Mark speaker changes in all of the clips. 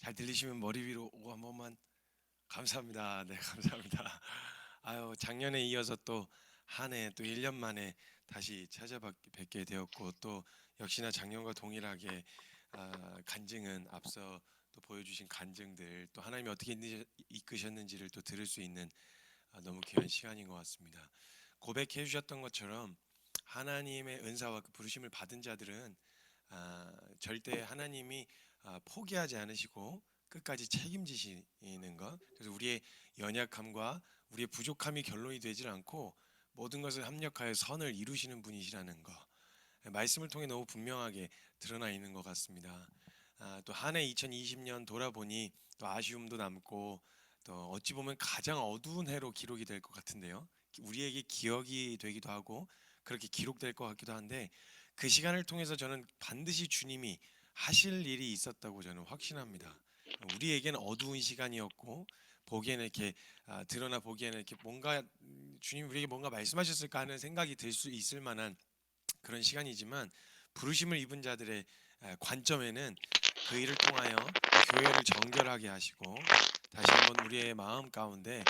Speaker 1: 잘 들리시면 머리 위로 오 한 번만. 감사합니다. 네, 감사합니다. 아유, 작년에 이어서 또 한 해 또 1년 만에 다시 찾아뵙게 되었고, 또 역시나 작년과 동일하게 간증은 앞서 또 보여주신 간증들, 또 하나님이 어떻게 이끄셨는지를 또 들을 수 있는 너무 귀한 시간인 것 같습니다. 고백해 주셨던 것처럼 하나님의 은사와 그 부르심을 받은 자들은 절대 하나님이 포기하지 않으시고 끝까지 책임지시는 것. 그래서 우리의 연약함과 우리의 부족함이 결론이 되질 않고 모든 것을 합력하여 선을 이루시는 분이시라는 것, 말씀을 통해 너무 분명하게 드러나 있는 것 같습니다. 또 한 해 2020년 돌아보니 또 아쉬움도 남고, 또 어찌 보면 가장 어두운 해로 기록이 될 것 같은데요. 우리에게 기억이 되기도 하고 그렇게 기록될 것 같기도 한데, 그 시간을 통해서 저는 반드시 주님이 하실 일이 있었다고 저는 확신합니다. 우리에게는 어두운 시간이었고, 보기에는 이렇게 드러나 보기에는 이렇게 뭔가 주님 우리에게 뭔가 말씀하셨을까 하는 생각이 들 수 있을 만한 그런 시간이지만, 부르심을 입은 자들의 관점에는 그 일을 통하여 교회를 정결하게 하시고 다시 한번 우리의 마음 가운데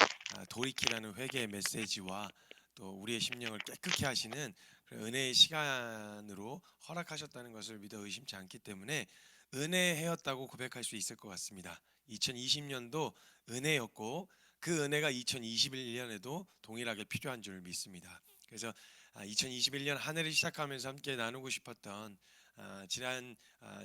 Speaker 1: 돌이키라는 회개의 메시지와 또 우리의 심령을 깨끗게 하시는 그런 은혜의 시간으로 허락하셨다는 것을 믿어 의심치 않기 때문에 은혜의 해였다고 고백할 수 있을 것 같습니다. 2020년도 은혜였고, 그 은혜가 2021년에도 동일하게 필요한 줄 믿습니다. 그래서 2021년 한 해를 시작하면서 함께 나누고 싶었던 지난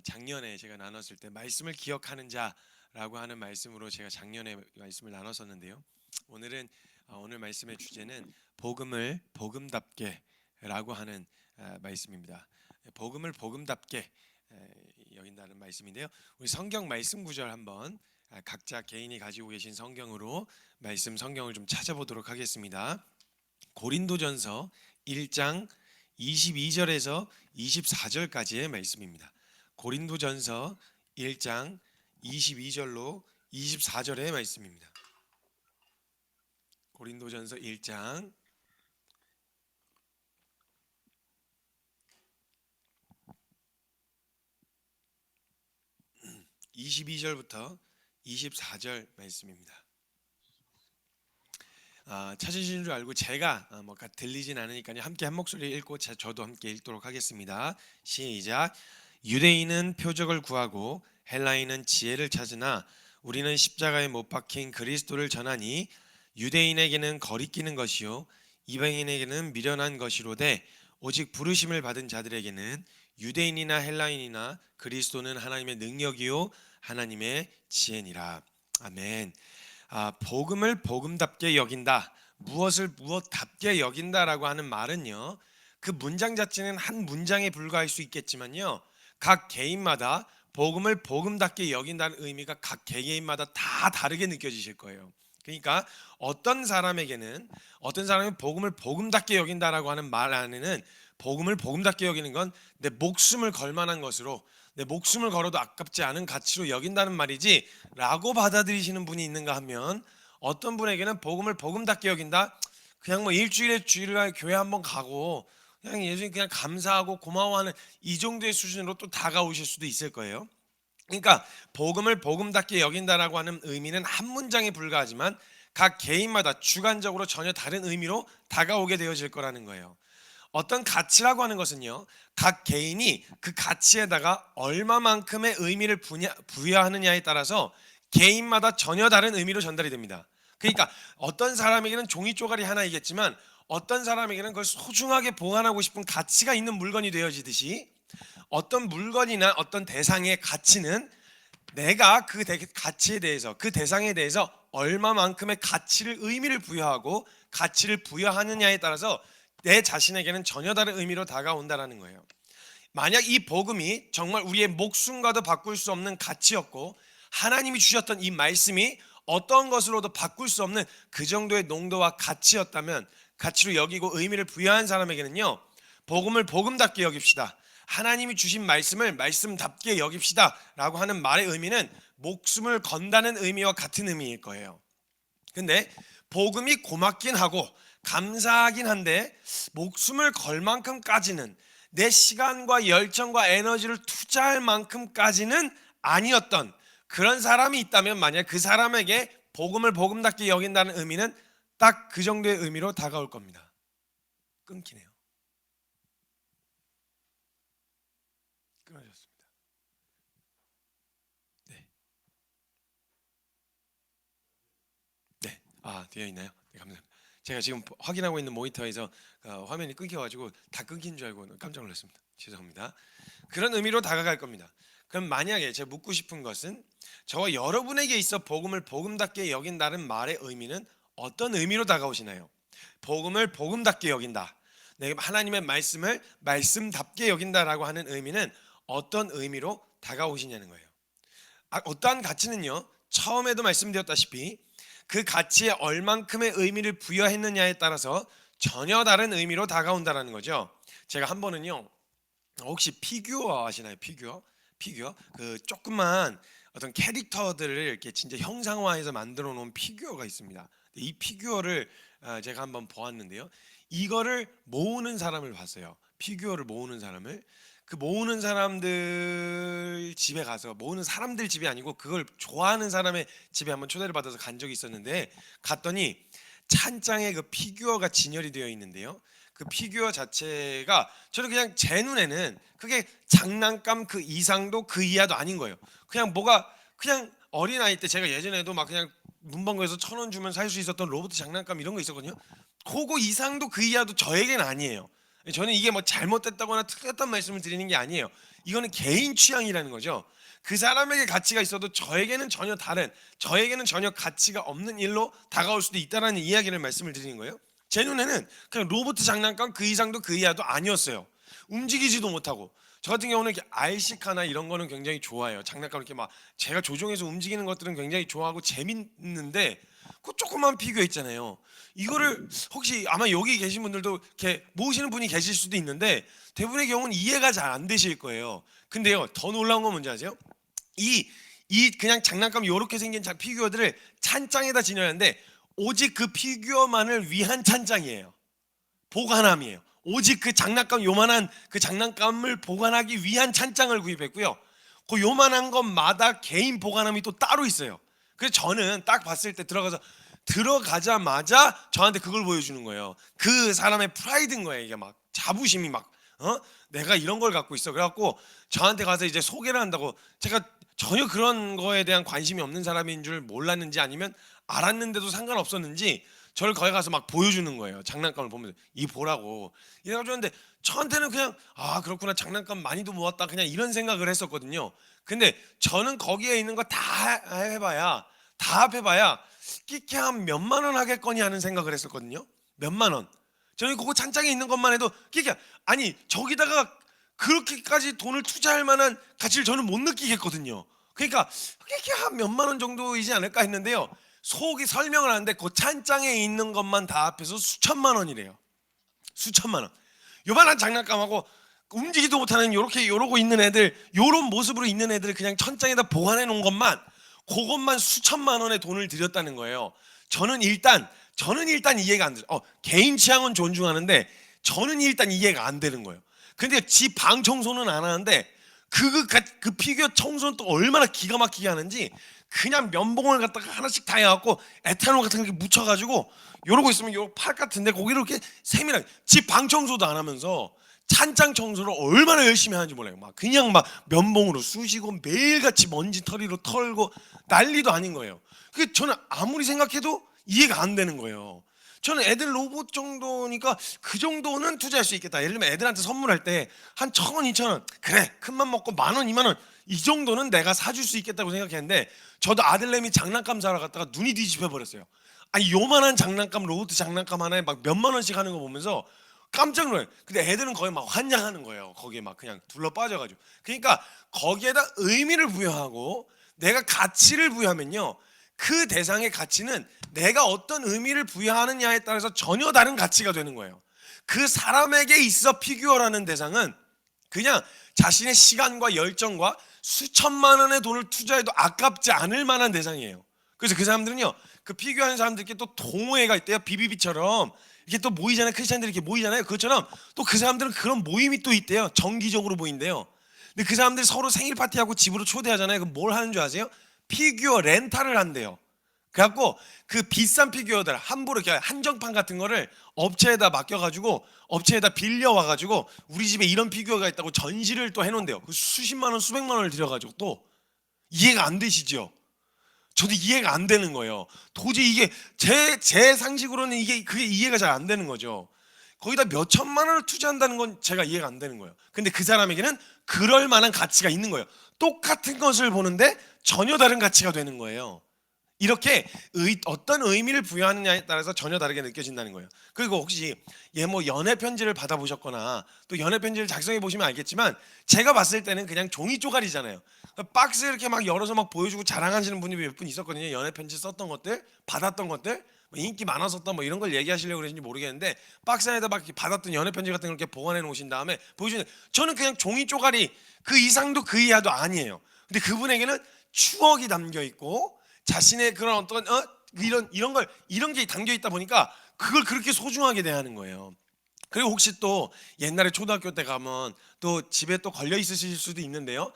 Speaker 1: 작년에 제가 나눴을 때 말씀을 기억하는 자라고 하는 말씀으로 제가 작년에 말씀을 나눴었는데요. 오늘은 오늘 말씀의 주제는 복음을 복음답게라고 하는 말씀입니다. 복음을 복음답게 여긴다는 말씀인데요. 우리 성경 말씀 구절 한번 각자 개인이 가지고 계신 성경으로 성경을 좀 찾아보도록 하겠습니다. 고린도전서 1장 22절에서 24절까지의 말씀입니다. 고린도전서 1장 22절로 24절의 말씀입니다. 고린도전서 1장 22절부터 24절 말씀입니다. 찾으신 줄 알고 제가 뭔가 들리진 않으니까요, 함께 한 목소리 읽고 저도 함께 읽도록 하겠습니다. 시작. 유대인은 표적을 구하고 헬라인은 지혜를 찾으나 우리는 십자가에 못 박힌 그리스도를 전하니 유대인에게는 거리끼는 것이요 이방인에게는 미련한 것이로되 오직 부르심을 받은 자들에게는 유대인이나 헬라인이나 그리스도는 하나님의 능력이요 하나님의 지혜니라. 아멘. 복음을 복음답게 여긴다, 무엇을 무엇답게 여긴다라고 하는 말은요, 그 문장 자체는 한 문장에 불과할 수 있겠지만요, 각 개인마다 복음을 복음답게 여긴다는 의미가 각 개개인마다 다 다르게 느껴지실 거예요. 그러니까 어떤 사람이 복음을 복음답게 여긴다라고 하는 말 안에는, 복음을 복음답게 여기는 건 내 목숨을 걸 만한 것으로, 내 목숨을 걸어도 아깝지 않은 가치로 여긴다는 말이지 라고 받아들이시는 분이 있는가 하면, 어떤 분에게는 복음을 복음답게 여긴다, 그냥 뭐 일주일에 주일날 교회 한번 가고 그냥 예수님 그냥 감사하고 고마워하는 이 정도의 수준으로 또 다가오실 수도 있을 거예요. 그러니까 복음을 복음답게 여긴다라고 하는 의미는 한 문장에 불과하지만 각 개인마다 주관적으로 전혀 다른 의미로 다가오게 되어질 거라는 거예요. 어떤 가치라고 하는 것은요, 각 개인이 그 가치에다가 얼마만큼의 의미를 부여하느냐에 따라서 개인마다 전혀 다른 의미로 전달이 됩니다. 그러니까 어떤 사람에게는 종이 쪼가리 하나이겠지만 어떤 사람에게는 그걸 소중하게 보관하고 싶은 가치가 있는 물건이 되어지듯이, 어떤 물건이나 어떤 대상의 가치는 내가 그 가치에 대해서, 그 대상에 대해서 얼마만큼의 의미를 부여하고 가치를 부여하느냐에 따라서 내 자신에게는 전혀 다른 의미로 다가온다라는 거예요. 만약 이 복음이 정말 우리의 목숨과도 바꿀 수 없는 가치였고, 하나님이 주셨던 이 말씀이 어떤 것으로도 바꿀 수 없는 그 정도의 농도와 가치였다면, 가치로 여기고 의미를 부여한 사람에게는요, 복음을 복음답게 여깁시다, 하나님이 주신 말씀을 말씀답게 여깁시다 라고 하는 말의 의미는 목숨을 건다는 의미와 같은 의미일 거예요. 근데 복음이 고맙긴 하고 감사하긴 한데, 목숨을 걸 만큼까지는, 내 시간과 열정과 에너지를 투자할 만큼까지는 아니었던 그런 사람이 있다면 만약 그 사람에게 복음을 복음답게 여긴다는 의미는 딱 그 정도의 의미로 다가올 겁니다. 끊기네요. 끊어졌습니다. 네. 네. 되어 있나요? 네, 감사합니다. 제가 지금 확인하고 있는 모니터에서 화면이 끊겨가지고 다 끊긴 줄 알고 깜짝 놀랐습니다. 죄송합니다. 그런 의미로 다가갈 겁니다. 그럼 만약에 제가 묻고 싶은 것은 저와 여러분에게 있어 복음을 복음답게 여긴다는 말의 의미는 어떤 의미로 다가오시나요? 복음을 복음답게 여긴다. 하나님의 말씀을 말씀답게 여긴다라고 하는 의미는 어떤 의미로 다가오시냐는 거예요. 어떠한 가치는요, 처음에도 말씀드렸다시피 그 가치에 얼만큼의 의미를 부여했느냐에 따라서 전혀 다른 의미로 다가온다라는 거죠. 제가 한 번은요, 혹시 피규어 아시나요? 피규어 그 조그만 어떤 캐릭터들을 이렇게 진짜 형상화해서 만들어 놓은 피규어가 있습니다. 이 피규어를 제가 한번 보았는데요, 이거를 모으는 사람을 봤어요. 피규어를 모으는 사람을. 그 모으는 사람들 집에 가서, 모으는 사람들 집이 아니고 그걸 좋아하는 사람의 집에 한번 초대를 받아서 간 적이 있었는데, 갔더니 찬장에 그 피규어가 진열이 되어 있는데요, 그 피규어 자체가 저는 그냥 제 눈에는 그게 장난감 그 이상도 그 이하도 아닌 거예요. 그냥 어린아이 때 제가 예전에도 막 그냥 문방구에서 1,000원 주면 살 수 있었던 로봇 장난감 이런 거 있었거든요. 그거 이상도 그 이하도 저에게는 아니에요. 저는 이게 뭐 잘못됐다거나 틀렸다는 말씀을 드리는 게 아니에요. 이거는 개인 취향이라는 거죠. 그 사람에게 가치가 있어도 저에게는 전혀 다른, 저에게는 전혀 가치가 없는 일로 다가올 수도 있다라는 이야기를 말씀을 드리는 거예요. 제 눈에는 그냥 로봇 장난감 그 이상도 그 이하도 아니었어요. 움직이지도 못하고. 저 같은 경우는 이렇게 RC카나 이런 거는 굉장히 좋아해요. 장난감 이렇게 막 제가 조종해서 움직이는 것들은 굉장히 좋아하고 재밌는데, 그 조그만 피규어 있잖아요. 이거를 혹시 아마 여기 계신 분들도 이렇게 모으시는 분이 계실 수도 있는데 대부분의 경우는 이해가 잘 안 되실 거예요. 근데요, 더 놀라운 건 뭔지 아세요? 이 그냥 장난감 요렇게 생긴 피규어들을 찬장에다 진열하는데 오직 그 피규어만을 위한 찬장이에요. 보관함이에요. 오직 그 장난감, 요만한 그 장난감을 보관하기 위한 찬장을 구입했고요, 그 요만한 것마다 개인 보관함이 또 따로 있어요. 그래서 저는 딱 봤을 때 들어가자마자 저한테 그걸 보여주는 거예요. 그 사람의 프라이드인 거예요. 이게 막 자부심이 막 내가 이런 걸 갖고 있어. 그래갖고 저한테 가서 이제 소개를 한다고. 제가 전혀 그런 거에 대한 관심이 없는 사람인 줄 몰랐는지 아니면 알았는데도 상관없었는지 저를 거기 가서 막 보여주는 거예요. 장난감을 보면서 이 보라고 이래가지고. 하는데 저한테는 그냥 그렇구나, 장난감 많이도 모았다, 그냥 이런 생각을 했었거든요. 근데 저는 거기에 있는 거 다 합해봐야 끼케 한 몇만 원 하겠거니 하는 생각을 했었거든요. 몇만 원. 저는 그거 찬장에 있는 것만 해도 끼케, 아니 저기다가 그렇게까지 돈을 투자할 만한 가치를 저는 못 느끼겠거든요. 그러니까 끼케 한 몇만 원 정도이지 않을까 했는데요, 속이 설명을 하는데 그 찬장에 있는 것만 다 합해서 수천만 원이래요. 수천만 원. 요만한 장난감하고 움직이도 못하는 요러고 있는 애들, 요런 모습으로 있는 애들 그냥 천장에다 보관해 놓은 것만, 그것만 수천만 원의 돈을 들였다는 거예요. 저는 일단 이해가 안 돼요. 개인 취향은 존중하는데 저는 일단 이해가 안 되는 거예요. 근데 집 방 청소는 안 하는데 그 피규어 청소는 또 얼마나 기가 막히게 하는지, 그냥 면봉을 갖다가 하나씩 다 해갖고 에탄올 같은 거 묻혀가지고 요러고 있으면 요 팔 같은데 거기를 이렇게 세밀하게, 집 방 청소도 안 하면서 찬장 청소를 얼마나 열심히 하는지 몰라요. 그냥 면봉으로 쑤시고 매일같이 먼지 털이로 털고 난리도 아닌 거예요. 그게 저는 아무리 생각해도 이해가 안 되는 거예요. 저는 애들 로봇 정도니까 그 정도는 투자할 수 있겠다. 예를 들면 애들한테 선물할 때 한 1,000원, 2,000원, 그래 큰맘 먹고 10,000원, 20,000원 이 정도는 내가 사줄 수 있겠다고 생각했는데, 저도 아들내미 장난감 사러 갔다가 눈이 뒤집혀 버렸어요. 아니 요만한 장난감, 로봇 장난감 하나에 막 몇만 원씩 하는 거 보면서 깜짝 놀라요. 근데 애들은 거의 막 환장하는 거예요. 거기에 막 그냥 둘러 빠져가지고. 그러니까 거기에다 의미를 부여하고 내가 가치를 부여하면요, 그 대상의 가치는 내가 어떤 의미를 부여하느냐에 따라서 전혀 다른 가치가 되는 거예요. 그 사람에게 있어 피규어라는 대상은 그냥 자신의 시간과 열정과 수천만 원의 돈을 투자해도 아깝지 않을 만한 대상이에요. 그래서 그 사람들은요, 그 피규어 하는 사람들께 또 동호회가 있대요. 비비비처럼 이렇게 또 모이잖아요. 크리스찬들이 이렇게 모이잖아요. 그것처럼 또 그 사람들은 그런 모임이 또 있대요. 정기적으로 모인대요. 근데 그 사람들이 서로 생일 파티하고 집으로 초대하잖아요. 그럼 뭘 하는 줄 아세요? 피규어 렌탈을 한대요. 그래갖고 그 비싼 피규어들 함부로 이렇게 한정판 같은 거를 업체에다 맡겨가지고 업체에다 빌려와가지고 우리 집에 이런 피규어가 있다고 전시를 또 해놓은대요. 그 수십만 원 수백만 원을 들여가지고. 또 이해가 안 되시죠? 저도 이해가 안 되는 거예요. 도저히 이게 제 상식으로는 그게 이해가 잘 안 되는 거죠. 거기다 몇 천만 원을 투자한다는 건 제가 이해가 안 되는 거예요. 근데 그 사람에게는 그럴 만한 가치가 있는 거예요. 똑같은 것을 보는데 전혀 다른 가치가 되는 거예요. 이렇게 어떤 의미를 부여하느냐에 따라서 전혀 다르게 느껴진다는 거예요. 그리고 혹시 뭐 연애 편지를 받아보셨거나 또 연애 편지를 작성해 보시면 알겠지만, 제가 봤을 때는 그냥 종이 쪼가리잖아요. 박스 이렇게 막 열어서 막 보여주고 자랑하시는 분이 몇 분 있었거든요. 연애 편지 썼던 것들, 받았던 것들, 뭐 인기 많았었던 뭐 이런 걸 얘기하시려고 그러는지 모르겠는데, 박스 안에다 막 받았던 연애 편지 같은 걸 이렇게 보관해 놓으신 다음에 보여주는, 저는 그냥 종이 쪼가리, 그 이상도 그 이하도 아니에요. 근데 그분에게는 추억이 담겨 있고 자신의 그런 어떤 이런 게 담겨 있다 보니까 그걸 그렇게 소중하게 대하는 거예요. 그리고 혹시 또 옛날에 초등학교 때 가면 또 집에 또 걸려 있으실 수도 있는데요.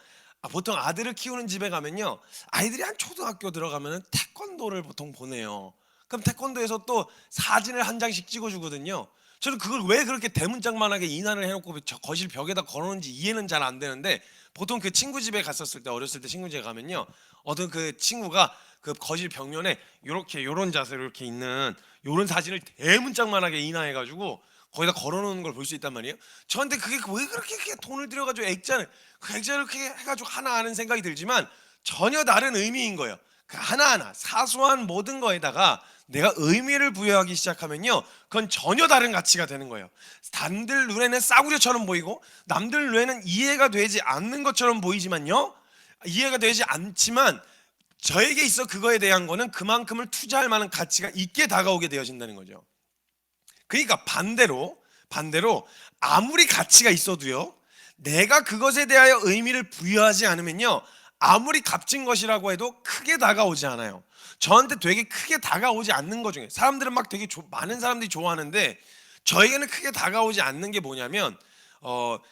Speaker 1: 보통 아들을 키우는 집에 가면요, 아이들이 한 초등학교 들어가면은 태권도를 보통 보내요. 그럼 태권도에서 또 사진을 한 장씩 찍어주거든요. 저는 그걸 왜 그렇게 대문짝만하게 인화를 해놓고 저 거실 벽에다 걸어놓는지 이해는 잘 안 되는데, 보통 그 친구 집에 갔었을 때, 어렸을 때 친구 집에 가면요, 어떤 그 친구가 그 거실 벽면에 이렇게 요런 자세로 이렇게 있는 요런 사진을 대문짝만하게 인화해가지고 거기다 걸어놓는 걸 볼 수 있단 말이에요. 저한테 그게 왜 그렇게 돈을 들여가지고 액자를 이렇게 해가지고 하나 하는 생각이 들지만, 전혀 다른 의미인 거예요. 그 하나하나 사소한 모든 거에다가 내가 의미를 부여하기 시작하면요, 그건 전혀 다른 가치가 되는 거예요. 남들 눈에는 싸구려처럼 보이고 남들 눈에는 이해가 되지 않는 것처럼 보이지만요, 이해가 되지 않지만 저에게 있어 그거에 대한 거는 그만큼을 투자할 만한 가치가 있게 다가오게 되어진다는 거죠. 그러니까 반대로 아무리 가치가 있어도요, 내가 그것에 대하여 의미를 부여하지 않으면요, 아무리 값진 것이라고 해도 크게 다가오지 않아요. 저한테 되게 크게 다가오지 않는 것 중에, 사람들은 막 되게 많은 사람들이 좋아하는데 저에게는 크게 다가오지 않는 게 뭐냐면,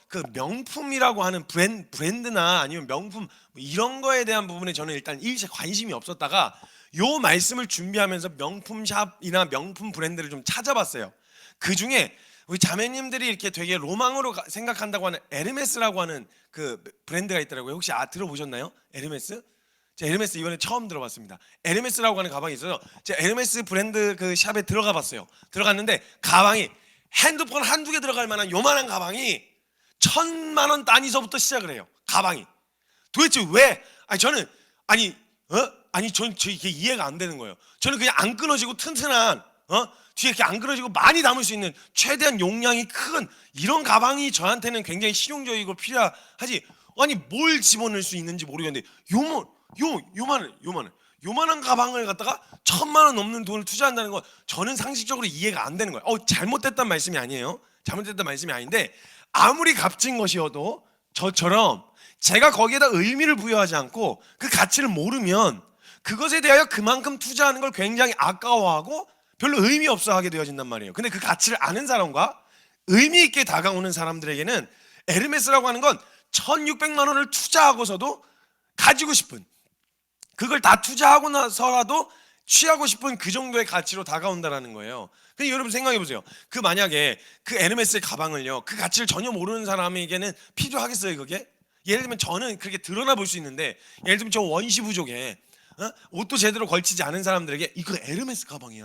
Speaker 1: 그 명품이라고 하는 브랜드나 아니면 명품 이런 거에 대한 부분에 저는 일단 일체 관심이 없었다가, 요 말씀을 준비하면서 명품 샵이나 명품 브랜드를 좀 찾아봤어요. 그 중에 우리 자매님들이 이렇게 되게 로망으로 생각한다고 하는 에르메스라고 하는 그 브랜드가 있더라고요. 혹시 들어보셨나요? 에르메스? 제가 에르메스 이번에 처음 들어봤습니다. 에르메스라고 하는 가방이 있어요. 제가 에르메스 브랜드 그 샵에 들어가 봤어요. 들어갔는데 가방이 핸드폰 한두 개 들어갈 만한 요만한 가방이 1,000만 원 단위서부터 시작을 해요. 가방이. 도대체 왜? 저는 전 이게 이해가 안 되는 거예요. 저는 그냥 안 끊어지고 튼튼한 뒤에 이렇게 안 끊어지고 많이 담을 수 있는 최대한 용량이 큰 이런 가방이 저한테는 굉장히 실용적이고 필요하지. 아니 뭘 집어넣을 수 있는지 모르겠는데 요만한 가방을 갖다가 1,000만 원 넘는 돈을 투자한다는 건 저는 상식적으로 이해가 안 되는 거예요. 잘못됐단 말씀이 아니에요. 잘못됐단 말씀이 아닌데, 아무리 값진 것이어도 저처럼 제가 거기에다 의미를 부여하지 않고 그 가치를 모르면 그것에 대하여 그만큼 투자하는 걸 굉장히 아까워하고 별로 의미 없어 하게 되어진단 말이에요. 근데 그 가치를 아는 사람과 의미 있게 다가오는 사람들에게는 에르메스라고 하는 건 1,600만 원을 투자하고서도 가지고 싶은, 그걸 다 투자하고 나서라도 취하고 싶은 그 정도의 가치로 다가온다라는 거예요. 근데 여러분 생각해 보세요. 만약에 그 에르메스의 가방을요, 그 가치를 전혀 모르는 사람에게는 필요하겠어요, 그게? 예를 들면 저는 그렇게 드러나 볼 수 있는데, 예를 들면 저 원시 부족에 옷도 제대로 걸치지 않은 사람들에게 이거 에르메스 가방이야,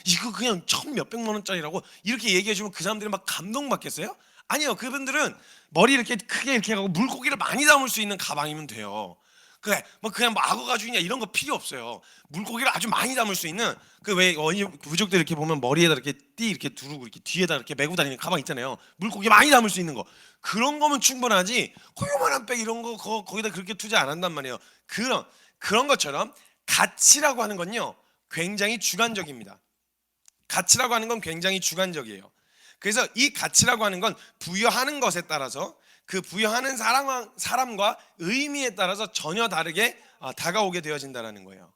Speaker 1: 이거 그냥 1,000몇백만 원짜리라고 이렇게 얘기해 주면 그 사람들이 막 감동받겠어요? 아니요. 그분들은 머리 이렇게 크게 이렇게 하고 물고기를 많이 담을 수 있는 가방이면 돼요. 그냥 악어 가죽이냐 이런 거 필요 없어요. 물고기를 아주 많이 담을 수 있는, 그 왜 원시 부족들 이렇게 보면 머리에다 이렇게 이렇게 두르고 이렇게 뒤에다 이렇게 메고 다니는 가방 있잖아요. 물고기 많이 담을 수 있는 거, 그런 거면 충분하지. 요만한 백 이런 거 거기다 그렇게 투자 안 한단 말이에요. 그런 것처럼 가치라고 하는 건요, 굉장히 주관적입니다. 가치라고 하는 건 굉장히 주관적이에요. 그래서 이 가치라고 하는 건 부여하는 것에 따라서, 그 부여하는 사람과 의미에 따라서 전혀 다르게 다가오게 되어진다는 거예요.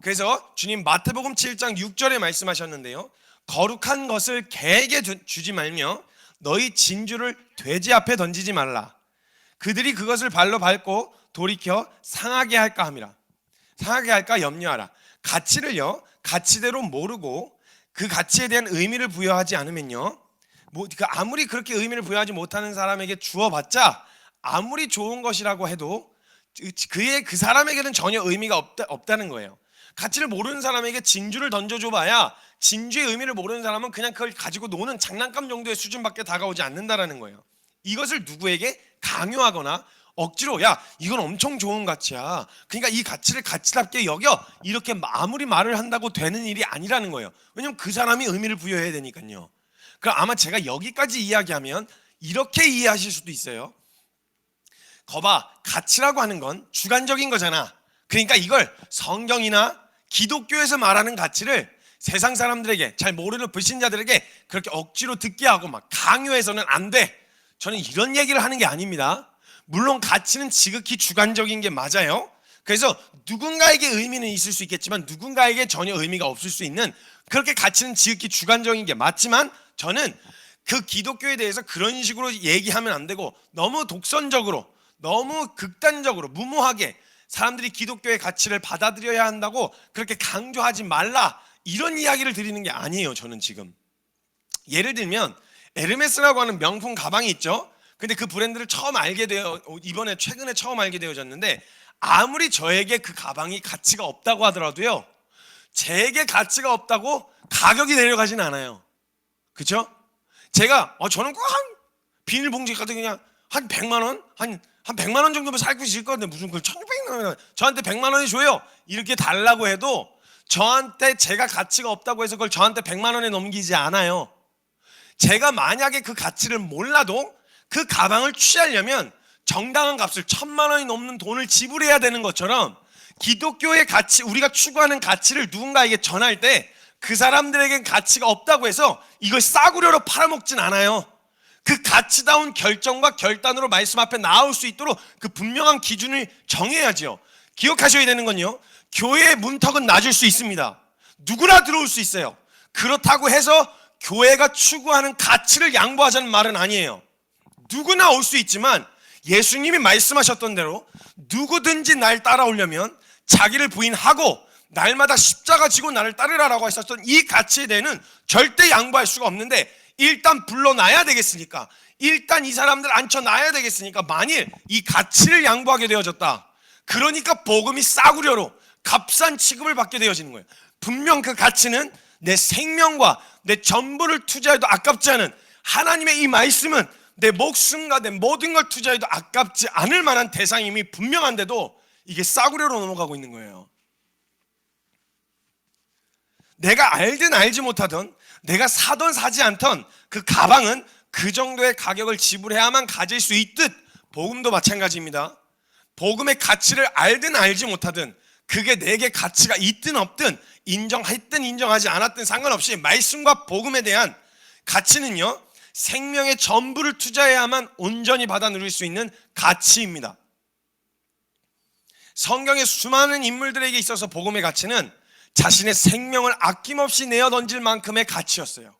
Speaker 1: 그래서 주님 마태복음 7장 6절에 말씀하셨는데요, 거룩한 것을 개에게 주지 말며 너희 진주를 돼지 앞에 던지지 말라. 그들이 그것을 발로 밟고 돌이켜 상하게 할까 함이라. 상하게 할까 염려하라. 가치를요, 가치대로 모르고 그 가치에 대한 의미를 부여하지 않으면요, 아무리 그렇게 의미를 부여하지 못하는 사람에게 주어봤자 아무리 좋은 것이라고 해도 그 사람에게는 전혀 의미가 없다는 거예요. 가치를 모르는 사람에게 진주를 던져줘봐야 진주의 의미를 모르는 사람은 그냥 그걸 가지고 노는 장난감 정도의 수준밖에 다가오지 않는다라는 거예요. 이것을 누구에게 강요하거나 억지로 야 이건 엄청 좋은 가치야, 그러니까 이 가치를 가치답게 여겨, 이렇게 아무리 말을 한다고 되는 일이 아니라는 거예요. 왜냐면 그 사람이 의미를 부여해야 되니까요. 그럼 아마 제가 여기까지 이야기하면 이렇게 이해하실 수도 있어요. 거봐, 가치라고 하는 건 주관적인 거잖아. 그러니까 이걸 성경이나 기독교에서 말하는 가치를 세상 사람들에게, 잘 모르는 불신자들에게 그렇게 억지로 듣게 하고 막 강요해서는 안 돼. 저는 이런 얘기를 하는 게 아닙니다. 물론 가치는 지극히 주관적인 게 맞아요. 그래서 누군가에게 의미는 있을 수 있겠지만 누군가에게 전혀 의미가 없을 수 있는, 그렇게 가치는 지극히 주관적인 게 맞지만 저는 그 기독교에 대해서 그런 식으로 얘기하면 안 되고 너무 독선적으로, 너무 극단적으로, 무모하게 사람들이 기독교의 가치를 받아들여야 한다고 그렇게 강조하지 말라, 이런 이야기를 드리는 게 아니에요. 저는 지금 예를 들면 에르메스라고 하는 명품 가방이 있죠. 근데 그 브랜드를 이번에 최근에 처음 알게 되어졌는데, 아무리 저에게 그 가방이 가치가 없다고 하더라도요, 제게 가치가 없다고 가격이 내려가진 않아요. 그렇죠? 제가 저는 꼭 한 비닐봉지 같은 그냥 한 100만 원, 한 100만 원 정도면 살고 있을 건데 무슨 그걸 1,600만 원, 저한테 100만 원이 줘요 이렇게 달라고 해도 저한테 제가 가치가 없다고 해서 그걸 저한테 100만 원에 넘기지 않아요. 제가 만약에 그 가치를 몰라도 그 가방을 취하려면 정당한 값을 1,000만 원이 넘는 돈을 지불해야 되는 것처럼, 기독교의 가치, 우리가 추구하는 가치를 누군가에게 전할 때 그 사람들에겐 가치가 없다고 해서 이걸 싸구려로 팔아먹진 않아요. 그 가치다운 결정과 결단으로 말씀 앞에 나올 수 있도록 그 분명한 기준을 정해야죠. 기억하셔야 되는 건요, 교회의 문턱은 낮을 수 있습니다. 누구나 들어올 수 있어요. 그렇다고 해서 교회가 추구하는 가치를 양보하자는 말은 아니에요. 누구나 올 수 있지만 예수님이 말씀하셨던 대로 누구든지 날 따라오려면 자기를 부인하고 날마다 십자가 지고 나를 따르라라고 하셨던 이 가치에 대해서는 절대 양보할 수가 없는데, 일단 불러놔야 되겠으니까, 일단 이 사람들 앉혀놔야 되겠으니까, 만일 이 가치를 양보하게 되어졌다, 그러니까 복음이 싸구려로 값싼 취급을 받게 되어지는 거예요. 분명 그 가치는 내 생명과 내 전부를 투자해도 아깝지 않은 하나님의 이 말씀은 내 목숨과 내 모든 걸 투자해도 아깝지 않을 만한 대상임이 분명한데도 이게 싸구려로 넘어가고 있는 거예요. 내가 알든 알지 못하든, 내가 사든 사지 않던 그 가방은 그 정도의 가격을 지불해야만 가질 수 있듯 복음도 마찬가지입니다. 복음의 가치를 알든 알지 못하든, 그게 내게 가치가 있든 없든, 인정했든 인정하지 않았든 상관없이 말씀과 복음에 대한 가치는요, 생명의 전부를 투자해야만 온전히 받아 누릴 수 있는 가치입니다. 성경의 수많은 인물들에게 있어서 복음의 가치는 자신의 생명을 아낌없이 내어 던질 만큼의 가치였어요.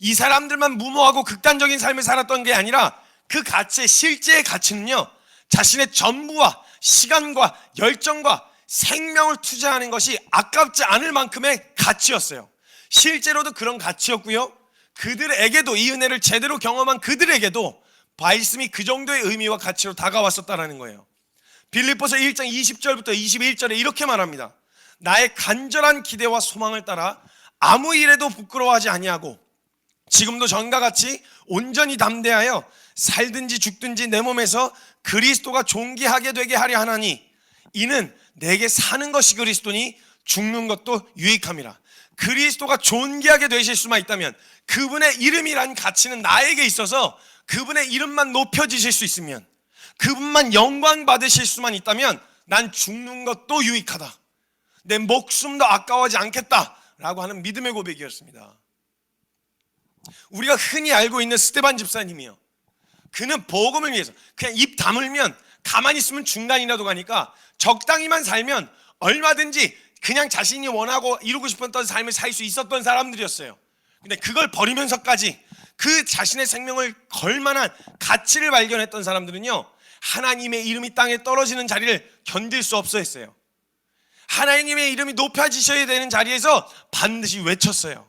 Speaker 1: 이 사람들만 무모하고 극단적인 삶을 살았던 게 아니라 그 가치의 실제의 가치는요, 자신의 전부와 시간과 열정과 생명을 투자하는 것이 아깝지 않을 만큼의 가치였어요. 실제로도 그런 가치였고요, 그들에게도, 이 은혜를 제대로 경험한 그들에게도 말씀이 그 정도의 의미와 가치로 다가왔었다는 거예요. 빌립보서 1장 20절부터 21절에 이렇게 말합니다. 나의 간절한 기대와 소망을 따라 아무 일에도 부끄러워하지 아니하고 지금도 전과 같이 온전히 담대하여 살든지 죽든지 내 몸에서 그리스도가 존귀하게 되게 하려 하나니, 이는 내게 사는 것이 그리스도니 죽는 것도 유익함이라. 그리스도가 존귀하게 되실 수만 있다면, 그분의 이름이란 가치는 나에게 있어서 그분의 이름만 높여지실 수 있으면, 그분만 영광 받으실 수만 있다면 난 죽는 것도 유익하다, 내 목숨도 아까워하지 않겠다라고 하는 믿음의 고백이었습니다. 우리가 흔히 알고 있는 스데반 집사님이요, 그는 복음을 위해서 그냥 입 다물면, 가만히 있으면 중간이라도 가니까 적당히만 살면 얼마든지 그냥 자신이 원하고 이루고 싶었던 삶을 살 수 있었던 사람들이었어요. 근데 그걸 버리면서까지 그 자신의 생명을 걸 만한 가치를 발견했던 사람들은요, 하나님의 이름이 땅에 떨어지는 자리를 견딜 수 없어 했어요. 하나님의 이름이 높아지셔야 되는 자리에서 반드시 외쳤어요.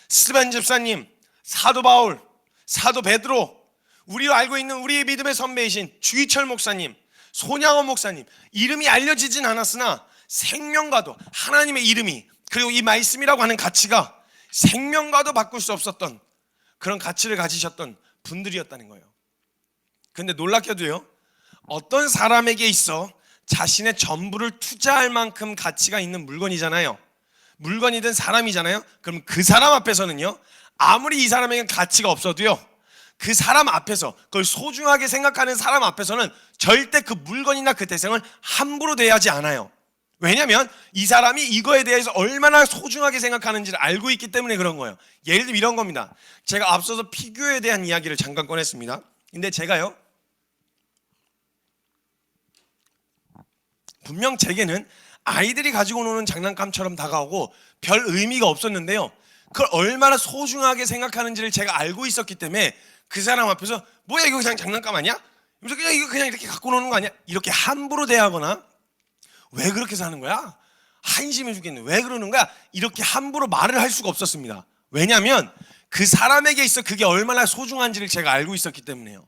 Speaker 1: 스테반 집사님, 사도 바울, 사도 베드로, 우리가 알고 있는 우리의 믿음의 선배이신 주기철 목사님, 손양원 목사님, 이름이 알려지진 않았으나 생명과도 하나님의 이름이, 그리고 이 말씀이라고 하는 가치가 생명과도 바꿀 수 없었던 그런 가치를 가지셨던 분들이었다는 거예요. 근데 놀랍게도요, 어떤 사람에게 있어 자신의 전부를 투자할 만큼 가치가 있는 물건이잖아요. 물건이든 사람이잖아요. 그럼 그 사람 앞에서는요, 아무리 이 사람에게는 가치가 없어도요, 그 사람 앞에서, 그걸 소중하게 생각하는 사람 앞에서는 절대 그 물건이나 그 대상을 함부로 대하지 않아요. 왜냐하면 이 사람이 이거에 대해서 얼마나 소중하게 생각하는지를 알고 있기 때문에 그런 거예요. 예를 들면 이런 겁니다. 제가 앞서서 피규어에 대한 이야기를 잠깐 꺼냈습니다. 근데 제가요, 분명 제게는 아이들이 가지고 노는 장난감처럼 다가오고 별 의미가 없었는데요, 그걸 얼마나 소중하게 생각하는지를 제가 알고 있었기 때문에 그 사람 앞에서 뭐야 이거 그냥 장난감 아니야? 그냥 이거 그냥 이렇게 갖고 노는 거 아니야? 이렇게 함부로 대하거나 왜 그렇게 사는 거야? 한심해 죽겠네. 왜 그러는 거야? 이렇게 함부로 말을 할 수가 없었습니다. 왜냐하면 그 사람에게 있어 그게 얼마나 소중한지를 제가 알고 있었기 때문에요.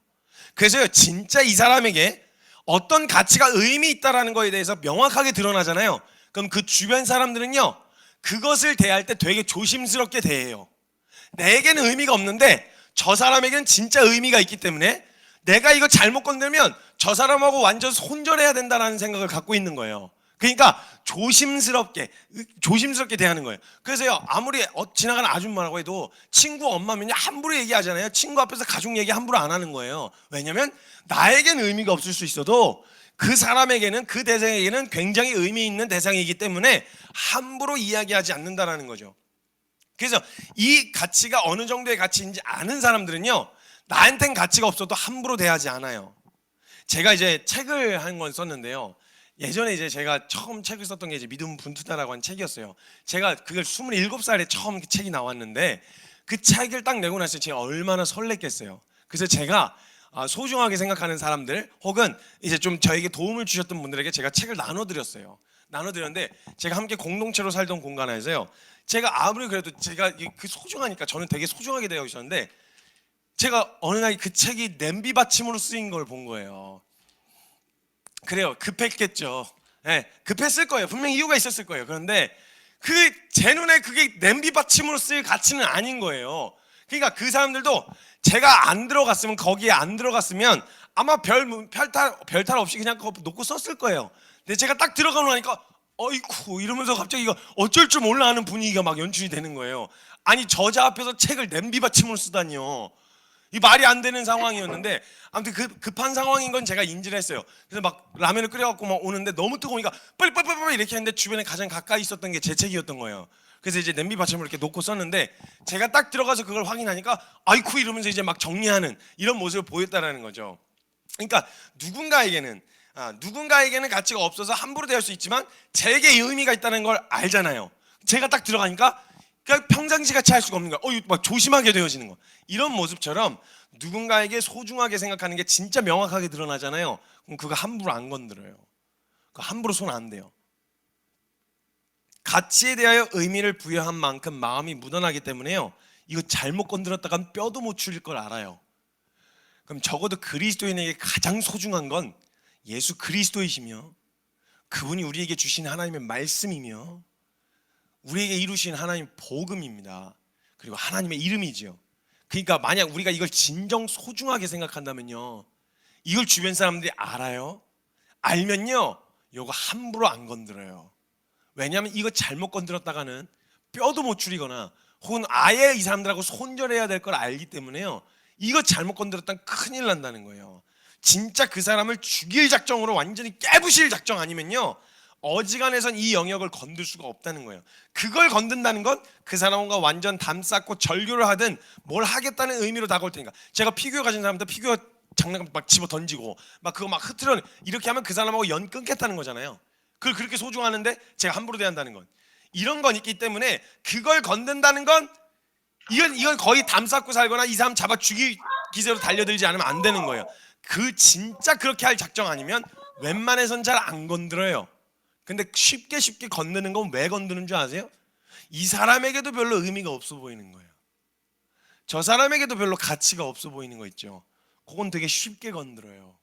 Speaker 1: 그래서요, 진짜 이 사람에게 어떤 가치가 의미 있다라는 거에 대해서 명확하게 드러나잖아요. 그럼 그 주변 사람들은요, 그것을 대할 때 되게 조심스럽게 대해요. 내게는 의미가 없는데 저 사람에게는 진짜 의미가 있기 때문에 내가 이거 잘못 건들면 저 사람하고 완전 손절해야 된다는 생각을 갖고 있는 거예요. 그러니까 조심스럽게 대하는 거예요. 그래서요, 아무리 지나가는 아줌마라고 해도 친구 엄마면요 함부로 얘기하잖아요. 친구 앞에서 가족 얘기 함부로 안 하는 거예요. 왜냐면 나에게는 의미가 없을 수 있어도 그 사람에게는, 그 대상에게는 굉장히 의미 있는 대상이기 때문에 함부로 이야기하지 않는다라는 거죠. 그래서 이 가치가 어느 정도의 가치인지 아는 사람들은요, 나한텐 가치가 없어도 함부로 대하지 않아요. 제가 이제 책을 한 권 썼는데요, 예전에 이제 제가 처음 책을 썼던 게 이제 믿음 분투다라고 한 책이었어요. 제가 그걸 27살에 처음 그 책이 나왔는데 그 책을 딱 내고 나서 제가 얼마나 설렜겠어요. 그래서 제가 소중하게 생각하는 사람들, 혹은 이제 좀 저에게 도움을 주셨던 분들에게 제가 책을 나눠드렸어요. 나눠드렸는데 제가 함께 공동체로 살던 공간에서요, 제가 아무리 그래도 제가 그 소중하니까 저는 되게 소중하게 되어 있었는데, 제가 어느 날 그 책이 냄비 받침으로 쓰인 걸 본 거예요. 그래요, 급했겠죠. 네, 급했을 거예요. 분명히 이유가 있었을 거예요. 그런데 제 눈에 그게 냄비 받침으로 쓸 가치는 아닌 거예요. 그러니까 그 사람들도 제가 안 들어갔으면, 거기에 안 들어갔으면 아마 별탈 없이 그냥 그거 놓고 썼을 거예요. 근데 제가 딱 들어가고 나니까 어이쿠 이러면서 갑자기 이거 어쩔 줄 몰라 하는 분위기가 막 연출이 되는 거예요. 아니, 저자 앞에서 책을 냄비 받침으로 쓰다니요. 이 말이 안 되는 상황이었는데, 아무튼 급한 상황인 건 제가 인지를 했어요. 그래서 막 라면을 끓여갖고 막 오는데 너무 뜨거우니까 빨리 이렇게 했는데 주변에 가장 가까이 있었던 게 제 책이었던 거예요. 그래서 이제 냄비 받침을 이렇게 놓고 썼는데 제가 딱 들어가서 그걸 확인하니까 아이쿠 이러면서 이제 막 정리하는 이런 모습을 보였다라는 거죠. 그러니까 누군가에게는 가치가 없어서 함부로 대할 수 있지만 제게 의미가 있다는 걸 알잖아요. 제가 딱 들어가니까 그냥 평상시 같이 할 수가 없는 거야. 막 조심하게 되어지는 거. 이런 모습처럼 누군가에게 소중하게 생각하는 게 진짜 명확하게 드러나잖아요. 그럼 그거 함부로 안 건드려요. 그거 함부로 손 안 대요. 가치에 대하여 의미를 부여한 만큼 마음이 묻어나기 때문에요, 이거 잘못 건드렸다간 뼈도 못 추릴 걸 알아요. 그럼 적어도 그리스도인에게 가장 소중한 건 예수 그리스도이시며 그분이 우리에게 주신 하나님의 말씀이며 우리에게 이루신 하나님의 복음입니다. 그리고 하나님의 이름이지요. 그러니까 만약 우리가 이걸 진정 소중하게 생각한다면요, 이걸 주변 사람들이 알아요. 알면요, 이거 함부로 안 건드려요. 왜냐하면 이거 잘못 건드렸다가는 뼈도 못 추리거나 혹은 아예 이 사람들하고 손절해야 될 걸 알기 때문에요, 이거 잘못 건드렸다면 큰일 난다는 거예요. 진짜 그 사람을 죽일 작정으로 완전히 깨부실 작정 아니면요, 어지간해선 이 영역을 건들 수가 없다는 거예요. 그걸 건든다는 건 그 사람과 완전 담쌓고 절교를 하든 뭘 하겠다는 의미로 다가올 테니까. 제가 피규어 가진 사람들 피규어 장난감 막 집어 던지고 막 그거 막 흐트러 이렇게 하면 그 사람하고 연 끊겠다는 거잖아요. 그걸 그렇게 소중하는데 제가 함부로 대한다는 건, 이런 건 있기 때문에 그걸 건든다는 건 이건 거의 담쌓고 살거나 이 사람 잡아 죽일 기세로 달려들지 않으면 안 되는 거예요. 그 진짜 그렇게 할 작정 아니면 웬만해선 잘 안 건드려요. 근데 쉽게 건드는 건 왜 건드는 줄 아세요? 이 사람에게도 별로 의미가 없어 보이는 거예요. 저 사람에게도 별로 가치가 없어 보이는 거 있죠. 그건 되게 쉽게 건드려요.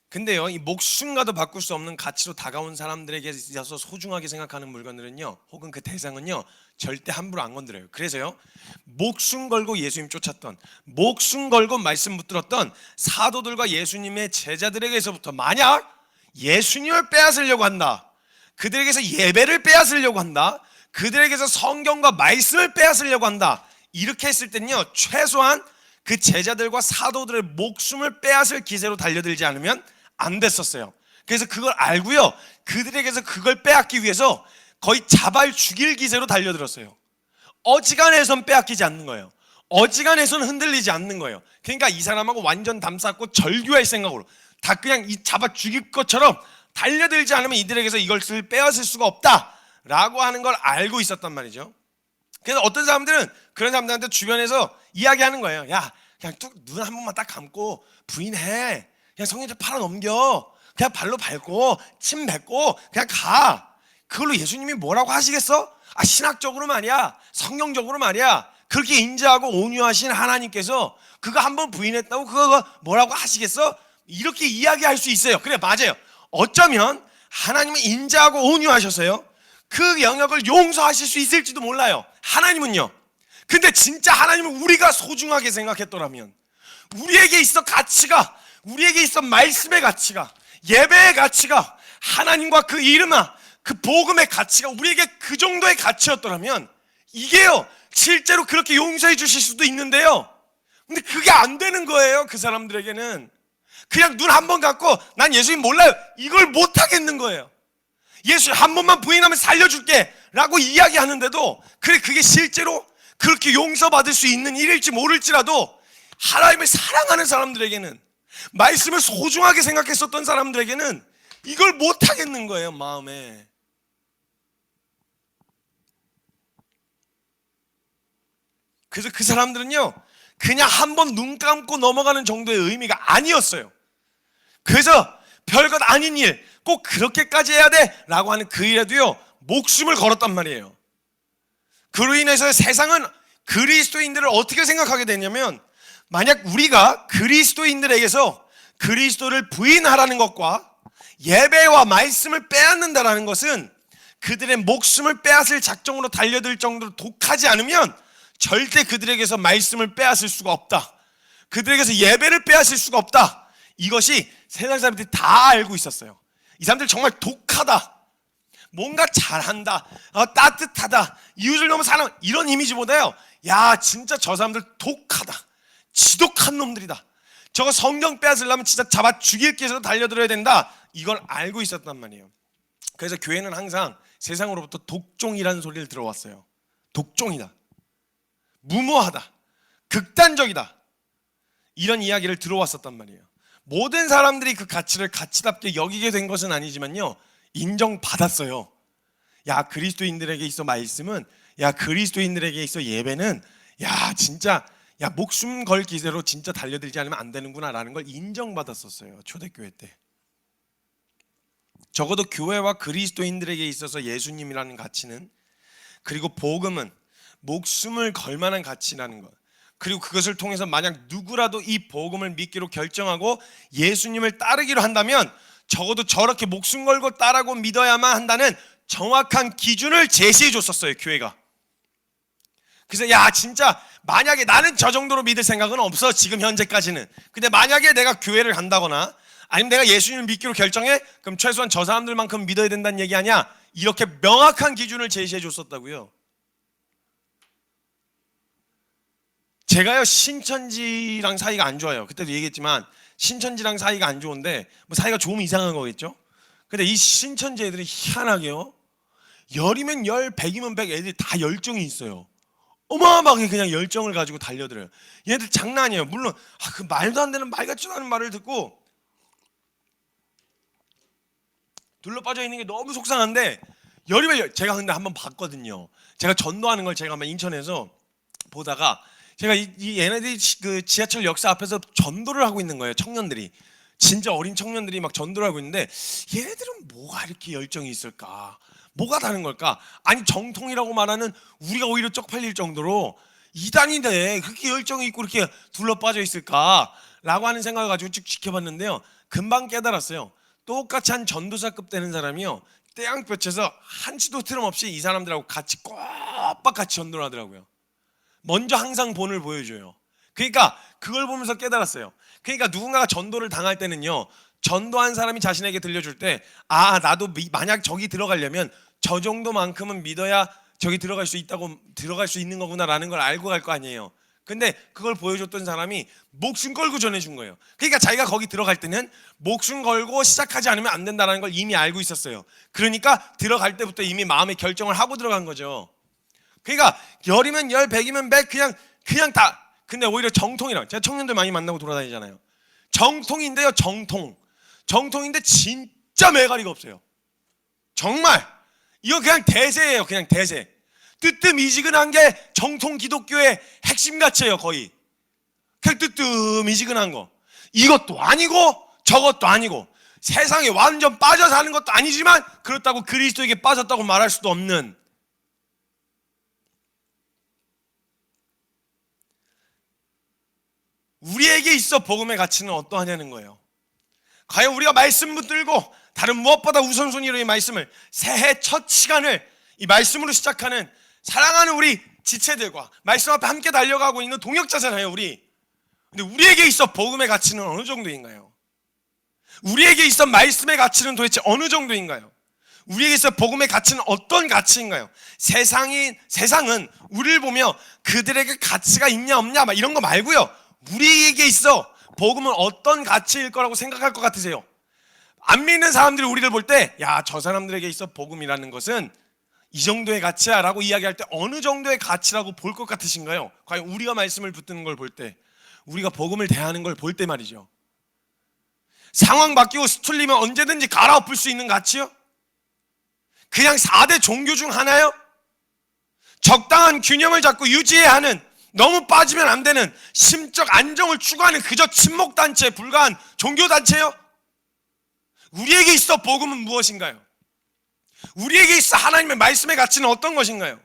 Speaker 1: 근데요, 이 목숨과도 바꿀 수 없는 가치로 다가온 사람들에게 있어서 소중하게 생각하는 물건들은요, 혹은 그 대상은요, 절대 함부로 안 건드려요. 그래서요, 목숨 걸고 예수님 쫓았던, 목숨 걸고 말씀 붙들었던 사도들과 예수님의 제자들에게서부터 만약 예수님을 빼앗으려고 한다, 그들에게서 예배를 빼앗으려고 한다, 그들에게서 성경과 말씀을 빼앗으려고 한다, 이렇게 했을 때는요, 최소한 그 제자들과 사도들의 목숨을 빼앗을 기세로 달려들지 않으면 안 됐었어요. 그래서 그걸 알고요, 그들에게서 그걸 빼앗기 위해서 거의 잡아 죽일 기세로 달려들었어요. 어지간해선 빼앗기지 않는 거예요. 어지간해선 흔들리지 않는 거예요. 그러니까 이 사람하고 완전 담쌓고 절규할 생각으로 다 그냥 이 잡아 죽일 것처럼 달려들지 않으면 이들에게서 이것을 빼앗을 수가 없다라고 하는 걸 알고 있었단 말이죠. 그래서 어떤 사람들은 그런 사람들한테 주변에서 이야기하는 거예요. 야, 그냥 뚝 눈 한 번만 딱 감고 부인해. 그냥 성경책 팔아 넘겨. 그냥 발로 밟고 침 뱉고 그냥 가. 그걸로 예수님이 뭐라고 하시겠어? 아, 신학적으로 말이야, 성경적으로 말이야, 그렇게 인자하고 온유하신 하나님께서 그거 한번 부인했다고 그거 뭐라고 하시겠어? 이렇게 이야기할 수 있어요. 그래, 맞아요. 어쩌면 하나님은 인자하고 온유하셔서요, 그 영역을 용서하실 수 있을지도 몰라요. 하나님은요. 근데 진짜 하나님은 우리가 소중하게 생각했더라면, 우리에게 있어 가치가, 우리에게 있어 말씀의 가치가, 예배의 가치가, 하나님과 그 이름아, 그 복음의 가치가 우리에게 그 정도의 가치였더라면 이게요, 실제로 그렇게 용서해 주실 수도 있는데요, 근데 그게 안 되는 거예요. 그 사람들에게는 그냥 눈 한 번 감고 난 예수님 몰라요, 이걸 못 하겠는 거예요. 예수 한 번만 부인하면 살려줄게 라고 이야기하는데도, 그래, 그게 실제로 그렇게 용서받을 수 있는 일일지 모를지라도 하나님을 사랑하는 사람들에게는, 말씀을 소중하게 생각했었던 사람들에게는 이걸 못 하겠는 거예요, 마음에. 그래서 그 사람들은요, 그냥 한 번 눈 감고 넘어가는 정도의 의미가 아니었어요. 그래서 별것 아닌 일, 꼭 그렇게까지 해야 돼 라고 하는 그 일에도요, 목숨을 걸었단 말이에요. 그로 인해서 세상은 그리스도인들을 어떻게 생각하게 되냐면, 만약 우리가 그리스도인들에게서 그리스도를 부인하라는 것과 예배와 말씀을 빼앗는다라는 것은 그들의 목숨을 빼앗을 작정으로 달려들 정도로 독하지 않으면 절대 그들에게서 말씀을 빼앗을 수가 없다, 그들에게서 예배를 빼앗을 수가 없다, 이것이 세상 사람들이 다 알고 있었어요. 이 사람들 정말 독하다, 뭔가 잘한다, 따뜻하다, 이웃을 너무 사랑, 이런 이미지보다요, 야, 진짜 저 사람들 독하다, 지독한 놈들이다, 저거 성경 빼앗으려면 진짜 잡아 죽일 기세로 달려들어야 된다, 이걸 알고 있었단 말이에요. 그래서 교회는 항상 세상으로부터 독종이라는 소리를 들어왔어요. 독종이다, 무모하다, 극단적이다, 이런 이야기를 들어왔었단 말이에요. 모든 사람들이 그 가치를 가치답게 여기게 된 것은 아니지만요, 인정받았어요. 야, 그리스도인들에게 있어 말씀은, 야, 그리스도인들에게 있어 예배는, 야, 진짜, 야, 목숨 걸 기세로 진짜 달려들지 않으면 안 되는구나 라는 걸 인정받았었어요, 초대교회 때. 적어도 교회와 그리스도인들에게 있어서 예수님이라는 가치는, 그리고 복음은 목숨을 걸 만한 가치라는 것, 그리고 그것을 통해서 만약 누구라도 이 복음을 믿기로 결정하고 예수님을 따르기로 한다면 적어도 저렇게 목숨 걸고 따르고 믿어야만 한다는 정확한 기준을 제시해 줬었어요, 교회가. 그래서 야, 진짜 만약에 나는 저 정도로 믿을 생각은 없어, 지금 현재까지는. 근데 만약에 내가 교회를 간다거나 아니면 내가 예수님을 믿기로 결정해, 그럼 최소한 저 사람들만큼 믿어야 된다는 얘기 아니야, 이렇게 명확한 기준을 제시해 줬었다고요. 제가요, 신천지랑 사이가 안 좋아요. 그때도 얘기했지만 신천지랑 사이가 안 좋은데 뭐 사이가 좋으면 이상한 거겠죠. 근데 이 신천지 애들이 희한하게요, 열이면 열, 백이면 백, 애들이 다 열정이 있어요. 어마어마하게 그냥 열정을 가지고 달려들어요. 얘들 장난 아니에요. 물론 그 말도 안 되는, 말 같지도 않은 말을 듣고 둘러빠져 있는 게 너무 속상한데, 열이면 열. 제가 근데 한번 봤거든요. 제가 전도하는 걸 제가 한번 인천에서 보다가 제가 이 얘네들이 그 지하철 역사 앞에서 전도를 하고 있는 거예요. 청년들이, 진짜 어린 청년들이 막 전도를 하고 있는데, 얘네들은 뭐가 이렇게 열정이 있을까? 뭐가 다른 걸까? 아니, 정통이라고 말하는 우리가 오히려 쪽팔릴 정도로 이단인데 그렇게 열정이 있고 이렇게 둘러빠져 있을까? 라고 하는 생각을 가지고 쭉 지켜봤는데요, 금방 깨달았어요. 똑같이 한 전도사급 되는 사람이요, 태양볕에서 한치도 틀림없이 이 사람들하고 같이 꼬박 같이 전도를 하더라고요. 먼저 항상 본을 보여줘요. 그러니까 그걸 보면서 깨달았어요. 그러니까 누군가가 전도를 당할 때는요, 전도한 사람이 자신에게 들려줄 때, 아, 나도 만약 저기 들어가려면 저 정도만큼은 믿어야 저기 들어갈 수 있는 거구나라는 걸 알고 갈 거 아니에요. 근데 그걸 보여줬던 사람이 목숨 걸고 전해준 거예요. 그러니까 자기가 거기 들어갈 때는 목숨 걸고 시작하지 않으면 안 된다는 걸 이미 알고 있었어요. 그러니까 들어갈 때부터 이미 마음의 결정을 하고 들어간 거죠. 그러니까 열이면 열, 백이면 백, 그냥 다. 근데 오히려 정통이랑, 제가 청년들 많이 만나고 돌아다니잖아요. 정통인데요, 정통인데 진짜 매가리가 없어요. 정말 이거 그냥 대세예요. 그냥 대세. 뜨뜻미지근한 게 정통 기독교의 핵심가치예요. 거의 그냥 뜨뜻미지근한 거. 이것도 아니고 저것도 아니고, 세상에 완전 빠져 사는 것도 아니지만 그렇다고 그리스도에게 빠졌다고 말할 수도 없는, 우리에게 있어 복음의 가치는 어떠하냐는 거예요. 과연 우리가 말씀 붙들고 다른 무엇보다 우선순위로 이 말씀을, 새해 첫 시간을 이 말씀으로 시작하는 사랑하는 우리 지체들과 말씀 앞에 함께 달려가고 있는 동역자잖아요, 우리. 근데 우리에게 있어 복음의 가치는 어느 정도인가요? 우리에게 있어 말씀의 가치는 도대체 어느 정도인가요? 우리에게 있어 복음의 가치는 어떤 가치인가요? 세상은 우리를 보며 그들에게 가치가 있냐 없냐 막 이런 거 말고요, 우리에게 있어 복음은 어떤 가치일 거라고 생각할 것 같으세요? 안 믿는 사람들이 우리를 볼 때, 야, 저 사람들에게 있어 복음이라는 것은 이 정도의 가치야 라고 이야기할 때 어느 정도의 가치라고 볼 것 같으신가요? 과연 우리가 말씀을 붙드는 걸 볼 때, 우리가 복음을 대하는 걸 볼 때 말이죠. 상황 바뀌고 스툴리면 언제든지 갈아엎을 수 있는 가치요? 그냥 4대 종교 중 하나요? 적당한 균형을 잡고 유지해야 하는, 너무 빠지면 안 되는, 심적 안정을 추구하는 그저 친목단체에 불과한 종교단체요? 우리에게 있어 복음은 무엇인가요? 우리에게 있어 하나님의 말씀의 가치는 어떤 것인가요?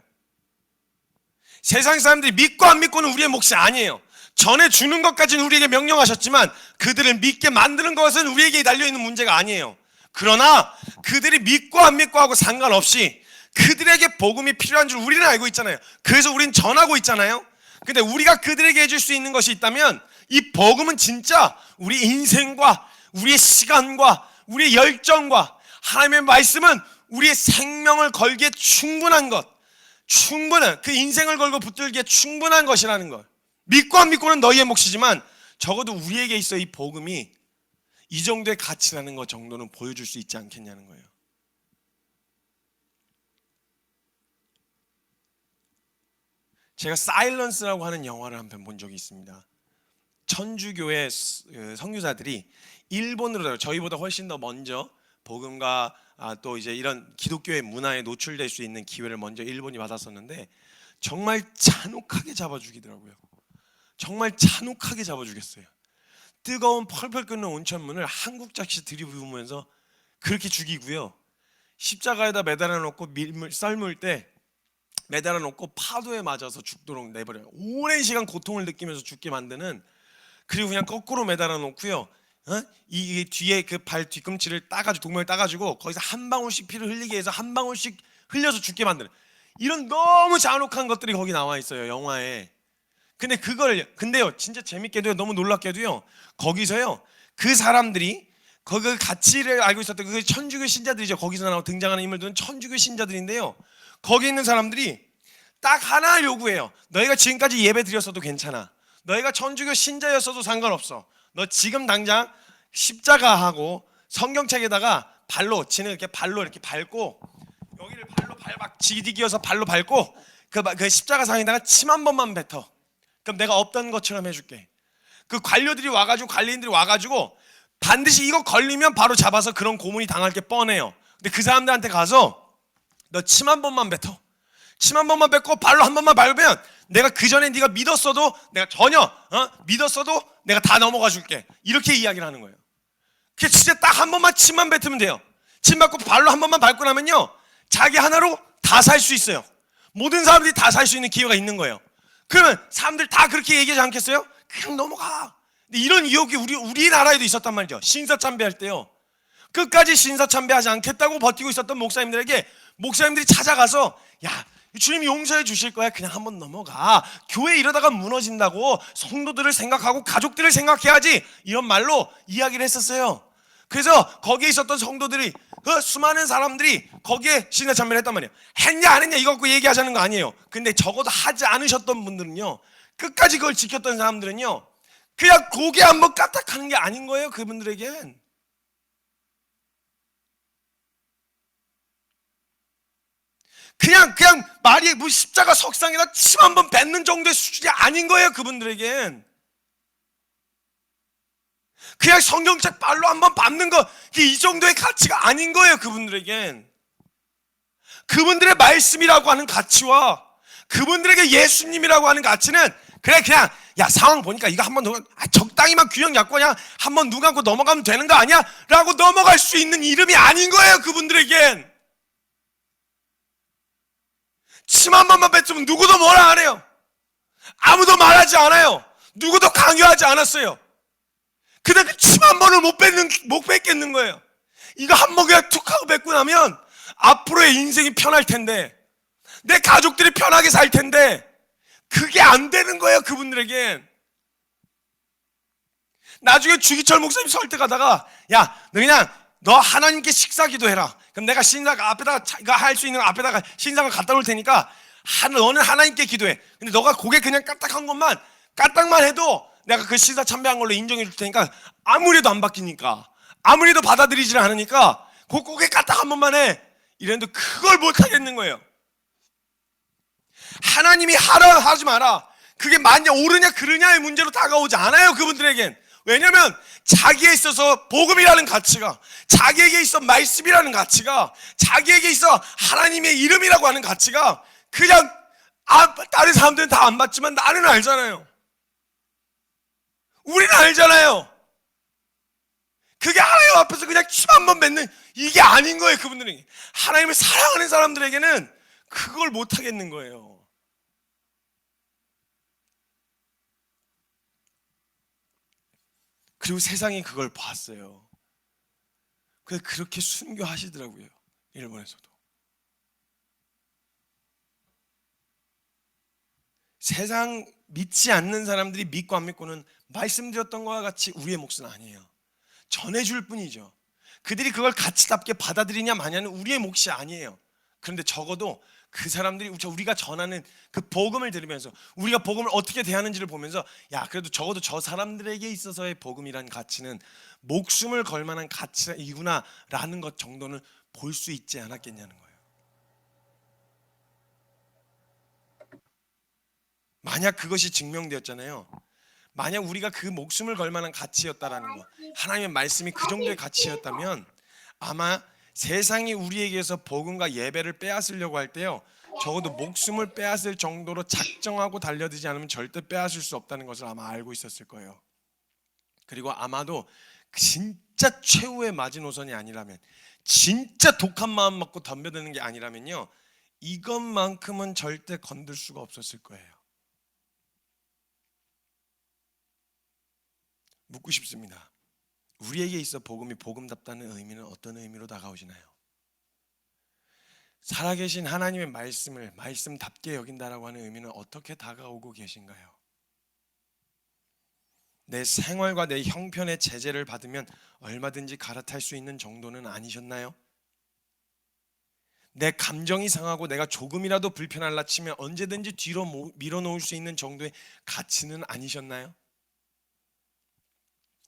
Speaker 1: 세상 사람들이 믿고 안 믿고는 우리의 몫이 아니에요. 전해주는 것까지는 우리에게 명령하셨지만 그들을 믿게 만드는 것은 우리에게 달려있는 문제가 아니에요. 그러나 그들이 믿고 안 믿고 하고 상관없이 그들에게 복음이 필요한 줄 우리는 알고 있잖아요. 그래서 우리는 전하고 있잖아요. 근데 우리가 그들에게 해줄 수 있는 것이 있다면, 이 복음은 진짜 우리 인생과 우리의 시간과 우리의 열정과 하나님의 말씀은 우리의 생명을 걸기에 충분한 것, 충분한, 그 인생을 걸고 붙들기에 충분한 것이라는 것. 믿고 안 믿고는 너희의 몫이지만 적어도 우리에게 있어 이 복음이 이 정도의 가치라는 것 정도는 보여줄 수 있지 않겠냐는 거예요. 제가 사일런스라고 하는 영화를 한 편 본 적이 있습니다. 천주교의 선교사들이 일본으로, 저희보다 훨씬 더 먼저 복음과 또 이제 이런 기독교의 문화에 노출될 수 있는 기회를 먼저 일본이 받았었는데, 정말 잔혹하게 잡아 죽이더라고요. 정말 잔혹하게 잡아 죽였어요. 뜨거운 펄펄 끓는 온천물을 한국작시 들이부으면서 그렇게 죽이고요, 십자가에다 매달아 놓고 썰물 때 매달아 놓고 파도에 맞아서 죽도록 내버려요. 오랜 시간 고통을 느끼면서 죽게 만드는, 그리고 그냥 거꾸로 매달아 놓고요, 이 뒤에 그 발 뒤꿈치를 따가지고, 동물 따가지고 거기서 한 방울씩 피를 흘리게 해서 한 방울씩 흘려서 죽게 만드는, 이런 너무 잔혹한 것들이 거기 나와 있어요, 영화에. 근데요 진짜 재밌게도요, 너무 놀랍게도요, 거기서요 그 사람들이 그 가치를 알고 있었던 그 천주교 신자들이죠. 거기서 나와 등장하는 인물들은 천주교 신자들인데요, 거기 있는 사람들이 딱 하나 요구해요. 너희가 지금까지 예배 드렸어도 괜찮아. 너희가 천주교 신자였어도 상관없어. 너 지금 당장 십자가하고 성경책에다가 발로, 지는 이렇게 발로 이렇게 밟고, 여기를 발로 막 지디기어서 발로 밟고 그 십자가 상에다가 침 한 번만 뱉어. 그럼 내가 없던 것처럼 해줄게. 그 관료들이 와가지고, 관리인들이 와가지고 반드시 이거 걸리면 바로 잡아서 그런 고문이 당할 게 뻔해요. 근데 그 사람들한테 가서 너 침 한 번만 뱉어. 침 한 번만 뱉고 발로 한 번만 밟으면 내가 그 전에 네가 믿었어도 내가 전혀 믿었어도 내가 다 넘어가 줄게. 이렇게 이야기를 하는 거예요. 그게 진짜 딱 한 번만 침만 뱉으면 돼요. 침 뱉고 발로 한 번만 밟고 나면요, 자기 하나로 다 살 수 있어요. 모든 사람들이 다 살 수 있는 기회가 있는 거예요. 그러면 사람들 다 그렇게 얘기하지 않겠어요? 그냥 넘어가. 근데 이런 유혹이 우리나라에도 있었단 말이죠. 신사참배할 때요, 끝까지 신사참배하지 않겠다고 버티고 있었던 목사님들에게 목사님들이 찾아가서, 야, 주님 용서해 주실 거야. 그냥 한번 넘어가. 교회 이러다가 무너진다고 성도들을 생각하고 가족들을 생각해야지. 이런 말로 이야기를 했었어요. 그래서 거기에 있었던 성도들이, 그 수많은 사람들이 거기에 신사참배를 했단 말이에요. 했냐 안 했냐 이거 갖고 얘기하자는 거 아니에요. 근데 적어도 하지 않으셨던 분들은요, 끝까지 그걸 지켰던 사람들은요, 그냥 고개 한번 까딱하는 게 아닌 거예요. 그분들에겐. 그냥 말이 뭐 십자가 석상에다 침 한 번 뱉는 정도의 수준이 아닌 거예요. 그분들에겐. 그냥 성경책 발로 한 번 밟는 거, 이 정도의 가치가 아닌 거예요. 그분들에겐. 그분들의 말씀이라고 하는 가치와 그분들에게 예수님이라고 하는 가치는, 그냥 야, 상황 보니까 이거 한번 적당히만 균형 잡고 그냥 한번 눈 감고 넘어가면 되는 거 아니야? 라고 넘어갈 수 있는 이름이 아닌 거예요. 그분들에겐. 침 한 번만 뱉으면 누구도 뭐라 안 해요. 아무도 말하지 않아요. 누구도 강요하지 않았어요. 근데 그 침 한 번을 못 뱉겠는 거예요. 이거 한 번 그냥 툭 하고 뱉고 나면 앞으로의 인생이 편할 텐데, 내 가족들이 편하게 살 텐데, 그게 안 되는 거예요. 그분들에겐. 나중에 주기철 목사님 설득하다가, 야, 너 하나님께 식사 기도해라. 그럼 내가 신상 앞에다가 할 수 있는 앞에다가 신상을 갖다 놓을 테니까 너는 하나님께 기도해. 근데 너가 고개 그냥 까딱만 해도 내가 그 신사 참배한 걸로 인정해 줄 테니까, 아무래도 안 바뀌니까, 아무래도 받아들이질 않으니까 그 고개 까딱 한 번만 해. 이랬는데 그걸 못 하겠는 거예요. 하나님이 하라 하지 마라, 그게 맞냐 옳으냐 그르냐의 문제로 다가오지 않아요. 그분들에겐. 왜냐면 자기에 있어서 복음이라는 가치가, 자기에게 있어 말씀이라는 가치가, 자기에게 있어 하나님의 이름이라고 하는 가치가, 그냥 다른 사람들은 다 안 받지만 나는 알잖아요. 우리는 알잖아요. 그게 하나님 앞에서 그냥 침 한 번 뱉는 이게 아닌 거예요. 그분들에게. 하나님을 사랑하는 사람들에게는 그걸 못 하겠는 거예요. 그리고 세상이 그걸 봤어요. 그래서 그렇게 순교하시더라고요. 일본에서도. 세상 믿지 않는 사람들이 믿고 안 믿고는 말씀드렸던 것과 같이 우리의 몫은 아니에요. 전해줄 뿐이죠. 그들이 그걸 가치답게 받아들이냐 마냐는 우리의 몫이 아니에요. 그런데 적어도 그 사람들이 우리가 전하는 그 복음을 들으면서, 우리가 복음을 어떻게 대하는지를 보면서, 야, 그래도 적어도 저 사람들에게 있어서의 복음이란 가치는 목숨을 걸 만한 가치이구나 라는 것 정도는 볼 수 있지 않았겠냐는 거예요. 만약 그것이 증명되었잖아요. 만약 우리가 그 목숨을 걸 만한 가치였다라는 거, 하나님의 말씀이 그 정도의 가치였다면, 아마 세상이 우리에게서 복음과 예배를 빼앗으려고 할 때요, 적어도 목숨을 빼앗을 정도로 작정하고 달려들지 않으면 절대 빼앗을 수 없다는 것을 아마 알고 있었을 거예요. 그리고 아마도 진짜 최후의 마지노선이 아니라면, 진짜 독한 마음 먹고 덤벼드는 게 아니라면요, 이것만큼은 절대 건들 수가 없었을 거예요. 묻고 싶습니다. 우리에게 있어 복음이 복음답다는 의미는 어떤 의미로 다가오시나요? 살아계신 하나님의 말씀을 말씀답게 여긴다라고 하는 의미는 어떻게 다가오고 계신가요? 내 생활과 내 형편의 제재를 받으면 얼마든지 갈아탈 수 있는 정도는 아니셨나요? 내 감정이 상하고 내가 조금이라도 불편할라 치면 언제든지 뒤로 밀어놓을 수 있는 정도의 가치는 아니셨나요?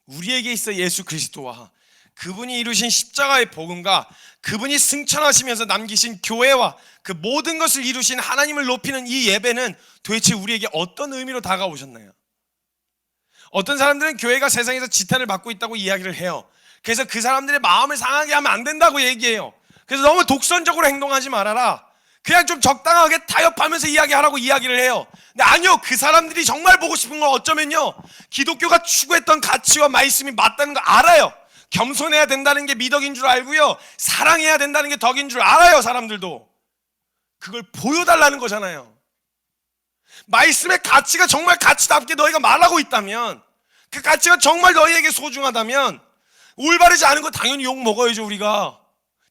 Speaker 1: 우리에게 있어 예수 그리스도와 그분이 이루신 십자가의 복음과 그분이 승천하시면서 남기신 교회와 그 모든 것을 이루신 하나님을 높이는 이 예배는 도대체 우리에게 어떤 의미로 다가오셨나요? 어떤 사람들은 교회가 세상에서 지탄을 받고 있다고 이야기를 해요. 그래서 그 사람들의 마음을 상하게 하면 안 된다고 얘기해요. 그래서 너무 독선적으로 행동하지 말아라. 그냥 좀 적당하게 타협하면서 이야기하라고 이야기를 해요. 근데 아니요, 그 사람들이 정말 보고 싶은 건 어쩌면요, 기독교가 추구했던 가치와 말씀이 맞다는 거 알아요. 겸손해야 된다는 게 미덕인 줄 알고요, 사랑해야 된다는 게 덕인 줄 알아요. 사람들도 그걸 보여달라는 거잖아요. 말씀의 가치가 정말 가치답게 너희가 말하고 있다면, 그 가치가 정말 너희에게 소중하다면 올바르지 않은 거 당연히 욕 먹어야죠. 우리가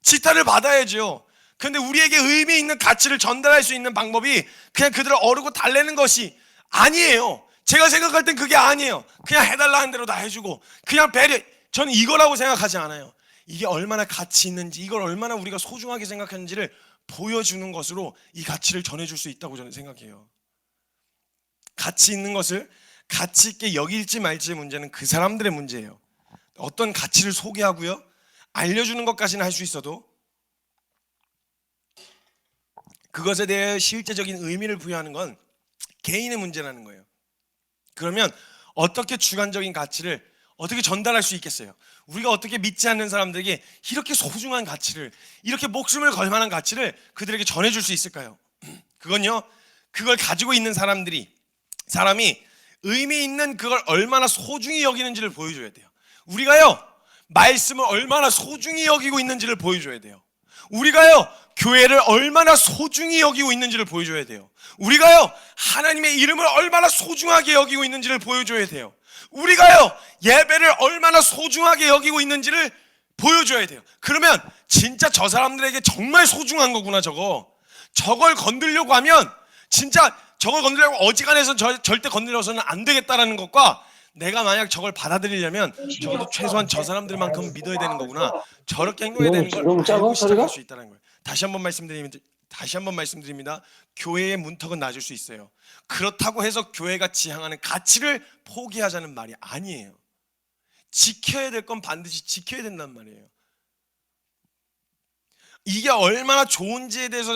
Speaker 1: 지탄을 받아야죠. 그런데 우리에게 의미 있는 가치를 전달할 수 있는 방법이 그냥 그들을 어르고 달래는 것이 아니에요. 제가 생각할 땐 그게 아니에요. 그냥 해달라는 대로 다 해주고 그냥 배려, 저는 이거라고 생각하지 않아요. 이게 얼마나 가치 있는지, 이걸 얼마나 우리가 소중하게 생각하는지를 보여주는 것으로 이 가치를 전해줄 수 있다고 저는 생각해요. 가치 있는 것을 가치 있게 여길지 말지의 문제는 그 사람들의 문제예요. 어떤 가치를 소개하고요, 알려주는 것까지는 할 수 있어도 그것에 대해 실제적인 의미를 부여하는 건 개인의 문제라는 거예요. 그러면 어떻게 주관적인 가치를 어떻게 전달할 수 있겠어요? 우리가 어떻게 믿지 않는 사람들에게 이렇게 소중한 가치를, 이렇게 목숨을 걸 만한 가치를 그들에게 전해줄 수 있을까요? 그건요, 그걸 가지고 있는 사람이 의미 있는 그걸 얼마나 소중히 여기는지를 보여줘야 돼요. 우리가요, 말씀을 얼마나 소중히 여기고 있는지를 보여줘야 돼요. 우리가요, 교회를 얼마나 소중히 여기고 있는지를 보여줘야 돼요. 우리가요, 하나님의 이름을 얼마나 소중하게 여기고 있는지를 보여줘야 돼요. 우리가요, 예배를 얼마나 소중하게 여기고 있는지를 보여줘야 돼요. 그러면 진짜 저 사람들에게 정말 소중한 거구나. 저걸 건들려고 하면, 진짜 저걸 건드리려고 어지간해서 절대 건드려서는 안 되겠다라는 것과, 내가 만약 저걸 받아들이려면 적어도 최소한 저 사람들만큼 믿어야 되는 거구나, 저렇게 행동해야 되는 걸 알고 시작할 수 있다는 거예요. 다시 한번 말씀드립니다. 교회의 문턱은 낮을 수 있어요. 그렇다고 해서 교회가 지향하는 가치를 포기하자는 말이 아니에요. 지켜야 될 건 반드시 지켜야 된단 말이에요. 이게 얼마나 좋은지에 대해서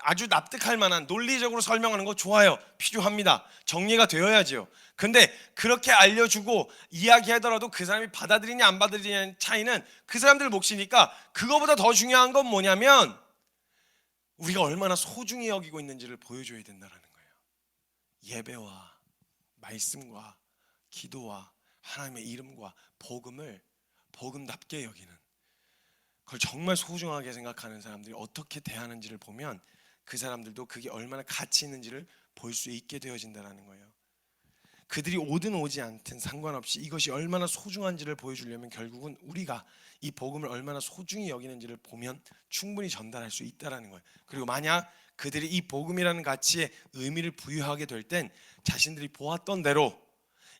Speaker 1: 아주 납득할 만한 논리적으로 설명하는 거 좋아요. 필요합니다. 정리가 되어야죠. 근데 그렇게 알려주고 이야기하더라도 그 사람이 받아들이냐 안 받아들이냐의 차이는 그 사람들 몫이니까, 그거보다 더 중요한 건 뭐냐면 우리가 얼마나 소중히 여기고 있는지를 보여줘야 된다는 거예요. 예배와 말씀과 기도와 하나님의 이름과 복음을 복음답게 여기는, 그걸 정말 소중하게 생각하는 사람들이 어떻게 대하는지를 보면 그 사람들도 그게 얼마나 가치 있는지를 볼 수 있게 되어진다는 거예요. 그들이 오든 오지 않든 상관없이 이것이 얼마나 소중한지를 보여주려면 결국은 우리가 이 복음을 얼마나 소중히 여기는지를 보면 충분히 전달할 수 있다는 거예요. 그리고 만약 그들이 이 복음이라는 가치에 의미를 부여하게 될 땐 자신들이 보았던 대로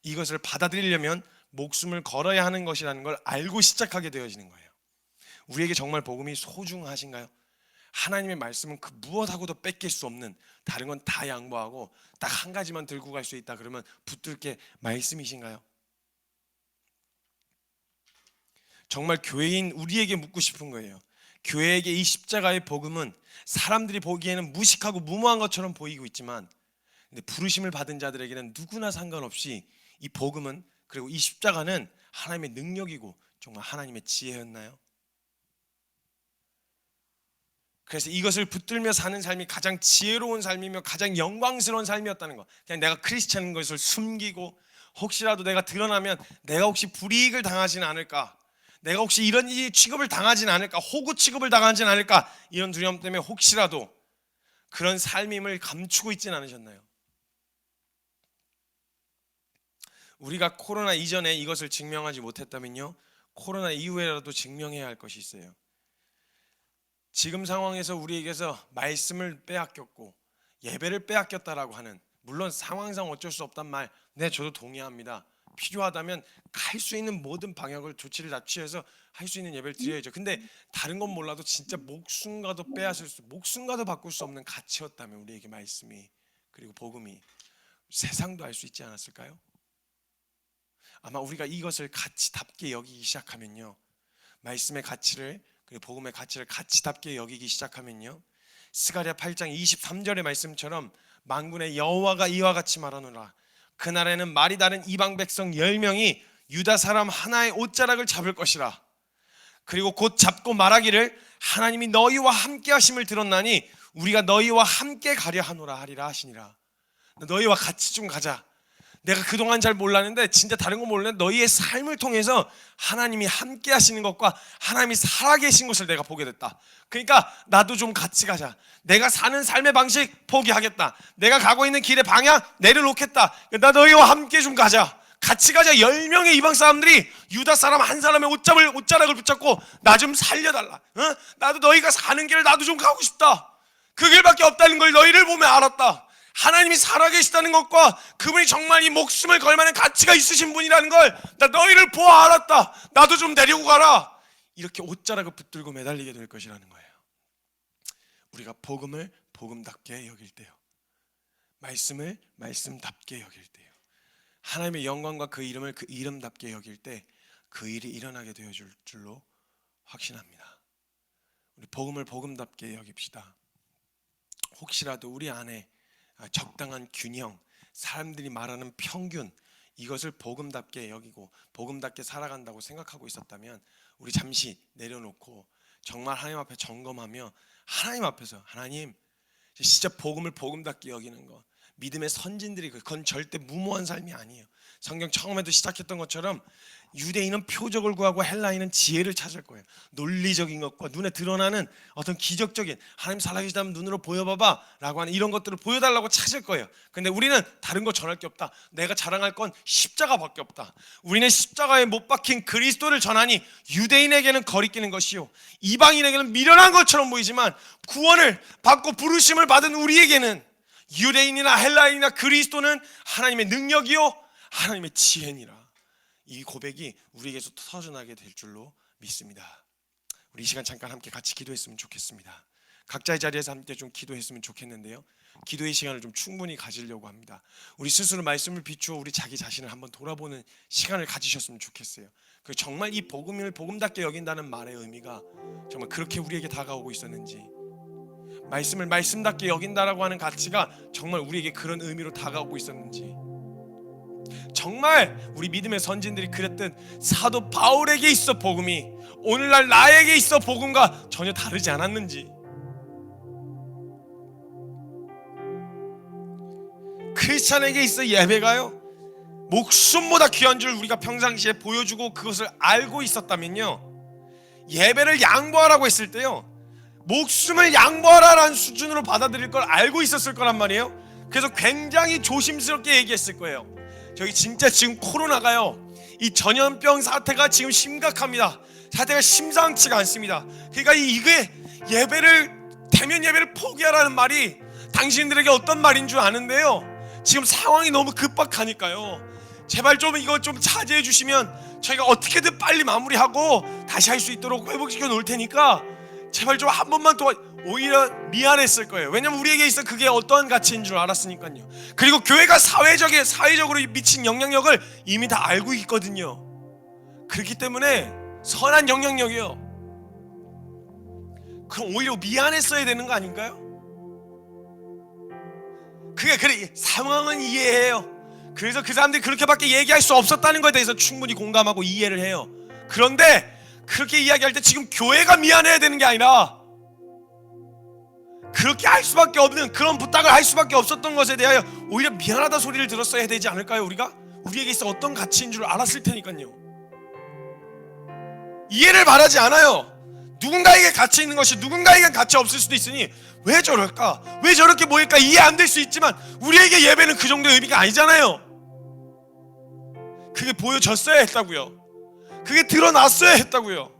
Speaker 1: 이것을 받아들이려면 목숨을 걸어야 하는 것이라는 걸 알고 시작하게 되어지는 거예요. 우리에게 정말 복음이 소중하신가요? 하나님의 말씀은 그 무엇하고도 뺏길 수 없는, 다른 건 다 양보하고 딱 한 가지만 들고 갈 수 있다 그러면 붙들게 말씀이신가요? 정말 교회인 우리에게 묻고 싶은 거예요. 교회에게 이 십자가의 복음은 사람들이 보기에는 무식하고 무모한 것처럼 보이고 있지만, 근데 부르심을 받은 자들에게는 누구나 상관없이 이 복음은, 그리고 이 십자가는 하나님의 능력이고 정말 하나님의 지혜였나요? 그래서 이것을 붙들며 사는 삶이 가장 지혜로운 삶이며 가장 영광스러운 삶이었다는 거. 그냥 내가 크리스찬인 것을 숨기고 혹시라도 내가 드러나면 내가 혹시 불이익을 당하지는 않을까, 내가 혹시 이런 취급을 당하지는 않을까, 호구 취급을 당하지는 않을까, 이런 두려움 때문에 혹시라도 그런 삶임을 감추고 있지는 않으셨나요? 우리가 코로나 이전에 이것을 증명하지 못했다면요, 코로나 이후에라도 증명해야 할 것이 있어요. 지금 상황에서 우리에게서 말씀을 빼앗겼고 예배를 빼앗겼다라고 하는, 물론 상황상 어쩔 수 없단 말, 네, 저도 동의합니다. 필요하다면 할 수 있는 모든 방역을 조치를 다 취해서 할 수 있는 예배를 드려야죠. 근데 다른 건 몰라도 진짜 목숨과도 목숨과도 바꿀 수 없는 가치였다면 우리에게 말씀이, 그리고 복음이, 세상도 알 수 있지 않았을까요? 아마 우리가 이것을 가치답게 여기기 시작하면요, 말씀의 가치를, 그리고 복음의 가치를 가치답게 여기기 시작하면요, 스가랴 8장 23절의 말씀처럼 만군의 여호와가 이와 같이 말하노라. 그날에는 말이 다른 이방 백성 10명이 유다 사람 하나의 옷자락을 잡을 것이라. 그리고 곧 잡고 말하기를 하나님이 너희와 함께 하심을 들었나니 우리가 너희와 함께 가려 하노라 하리라 하시니라. 너희와 같이 좀 가자. 내가 그동안 잘 몰랐는데 진짜 다른 거 몰랐는데 너희의 삶을 통해서 하나님이 함께 하시는 것과 하나님이 살아계신 것을 내가 보게 됐다. 그러니까 나도 좀 같이 가자. 내가 사는 삶의 방식 포기하겠다. 내가 가고 있는 길의 방향 내려놓겠다. 나 너희와 함께 좀 가자. 같이 가자. 10명의 이방 사람들이 유다 사람 한 사람의 옷자락을 붙잡고 나 좀 살려달라. 나도 너희가 사는 길을 나도 좀 가고 싶다. 그 길밖에 없다는 걸 너희를 보며 알았다. 하나님이 살아계시다는 것과 그분이 정말 이 목숨을 걸 만한 가치가 있으신 분이라는 걸 나 너희를 보아 알았다. 나도 좀 데리고 가라. 이렇게 옷자락을 붙들고 매달리게 될 것이라는 거예요. 우리가 복음을 복음답게 여길 때요, 말씀을 말씀답게 여길 때요, 하나님의 영광과 그 이름을 그 이름답게 여길 때 그 일이 일어나게 되어줄 줄로 확신합니다. 우리 복음을 복음답게 여깁시다. 혹시라도 우리 안에 적당한 균형, 사람들이 말하는 평균, 이것을 복음답게 여기고 복음답게 살아간다고 생각하고 있었다면 우리 잠시 내려놓고 정말 하나님 앞에 점검하며 하나님 앞에서 하나님, 진짜 복음을 복음답게 여기는 것, 믿음의 선진들이 그건 절대 무모한 삶이 아니에요. 성경 처음에도 시작했던 것처럼 유대인은 표적을 구하고 헬라인은 지혜를 찾을 거예요. 논리적인 것과 눈에 드러나는 어떤 기적적인 하나님 살아계시다면 눈으로 보여봐봐 라고 하는 이런 것들을 보여달라고 찾을 거예요. 근데 우리는 다른 거 전할 게 없다. 내가 자랑할 건 십자가밖에 없다. 우리는 십자가에 못 박힌 그리스도를 전하니 유대인에게는 거리끼는 것이요 이방인에게는 미련한 것처럼 보이지만 구원을 받고 부르심을 받은 우리에게는 유대인이나 헬라인이나 그리스도는 하나님의 능력이요 하나님의 지혜니라. 이 고백이 우리에게서 터져나게 될 줄로 믿습니다. 우리 이 시간 잠깐 함께 같이 기도했으면 좋겠습니다. 각자의 자리에서 함께 좀 기도했으면 좋겠는데요, 기도의 시간을 좀 충분히 가지려고 합니다. 우리 스스로 말씀을 비추어 우리 자기 자신을 한번 돌아보는 시간을 가지셨으면 좋겠어요. 그 정말 이 복음을 복음답게 여긴다는 말의 의미가 정말 그렇게 우리에게 다가오고 있었는지, 말씀을 말씀답게 여긴다라고 하는 가치가 정말 우리에게 그런 의미로 다가오고 있었는지, 정말 우리 믿음의 선진들이 그랬던 사도 바울에게 있어 복음이 오늘날 나에게 있어 복음과 전혀 다르지 않았는지, 크리스찬에게 있어 예배가요 목숨보다 귀한 줄 우리가 평상시에 보여주고 그것을 알고 있었다면요, 예배를 양보하라고 했을 때요 목숨을 양보하라라는 수준으로 받아들일 걸 알고 있었을 거란 말이에요. 그래서 굉장히 조심스럽게 얘기했을 거예요. 저기 진짜 지금 코로나가요, 이 전염병 사태가 지금 심각합니다. 사태가 심상치가 않습니다. 그러니까 이게 대면 예배를 포기하라는 말이 당신들에게 어떤 말인 줄 아는데요, 지금 상황이 너무 급박하니까요, 제발 좀 이거 좀 자제해 주시면 저희가 어떻게든 빨리 마무리하고 다시 할 수 있도록 회복시켜 놓을 테니까 제발 좀 한 번만 오히려 미안했을 거예요. 왜냐면 우리에게 있어 그게 어떠한 가치인 줄 알았으니까요. 그리고 교회가 사회적으로 미친 영향력을 이미 다 알고 있거든요. 그렇기 때문에 선한 영향력이요, 그럼 오히려 미안했어야 되는 거 아닌가요? 그래 상황은 이해해요. 그래서 그 사람들이 그렇게밖에 얘기할 수 없었다는 것에 대해서 충분히 공감하고 이해를 해요. 그런데 그렇게 이야기할 때 지금 교회가 미안해야 되는 게 아니라 그렇게 할 수밖에 없는 그런 부탁을 할 수밖에 없었던 것에 대하여 오히려 미안하다 소리를 들었어야 되지 않을까요? 우리에게 있어 어떤 가치인 줄 알았을 테니까요. 이해를 바라지 않아요. 누군가에게 가치 있는 것이 누군가에겐 가치 없을 수도 있으니 왜 저럴까? 왜 저렇게 모일까? 이해 안 될 수 있지만 우리에게 예배는 그 정도의 의미가 아니잖아요. 그게 보여졌어야 했다고요. 그게 드러났어야 했다고요.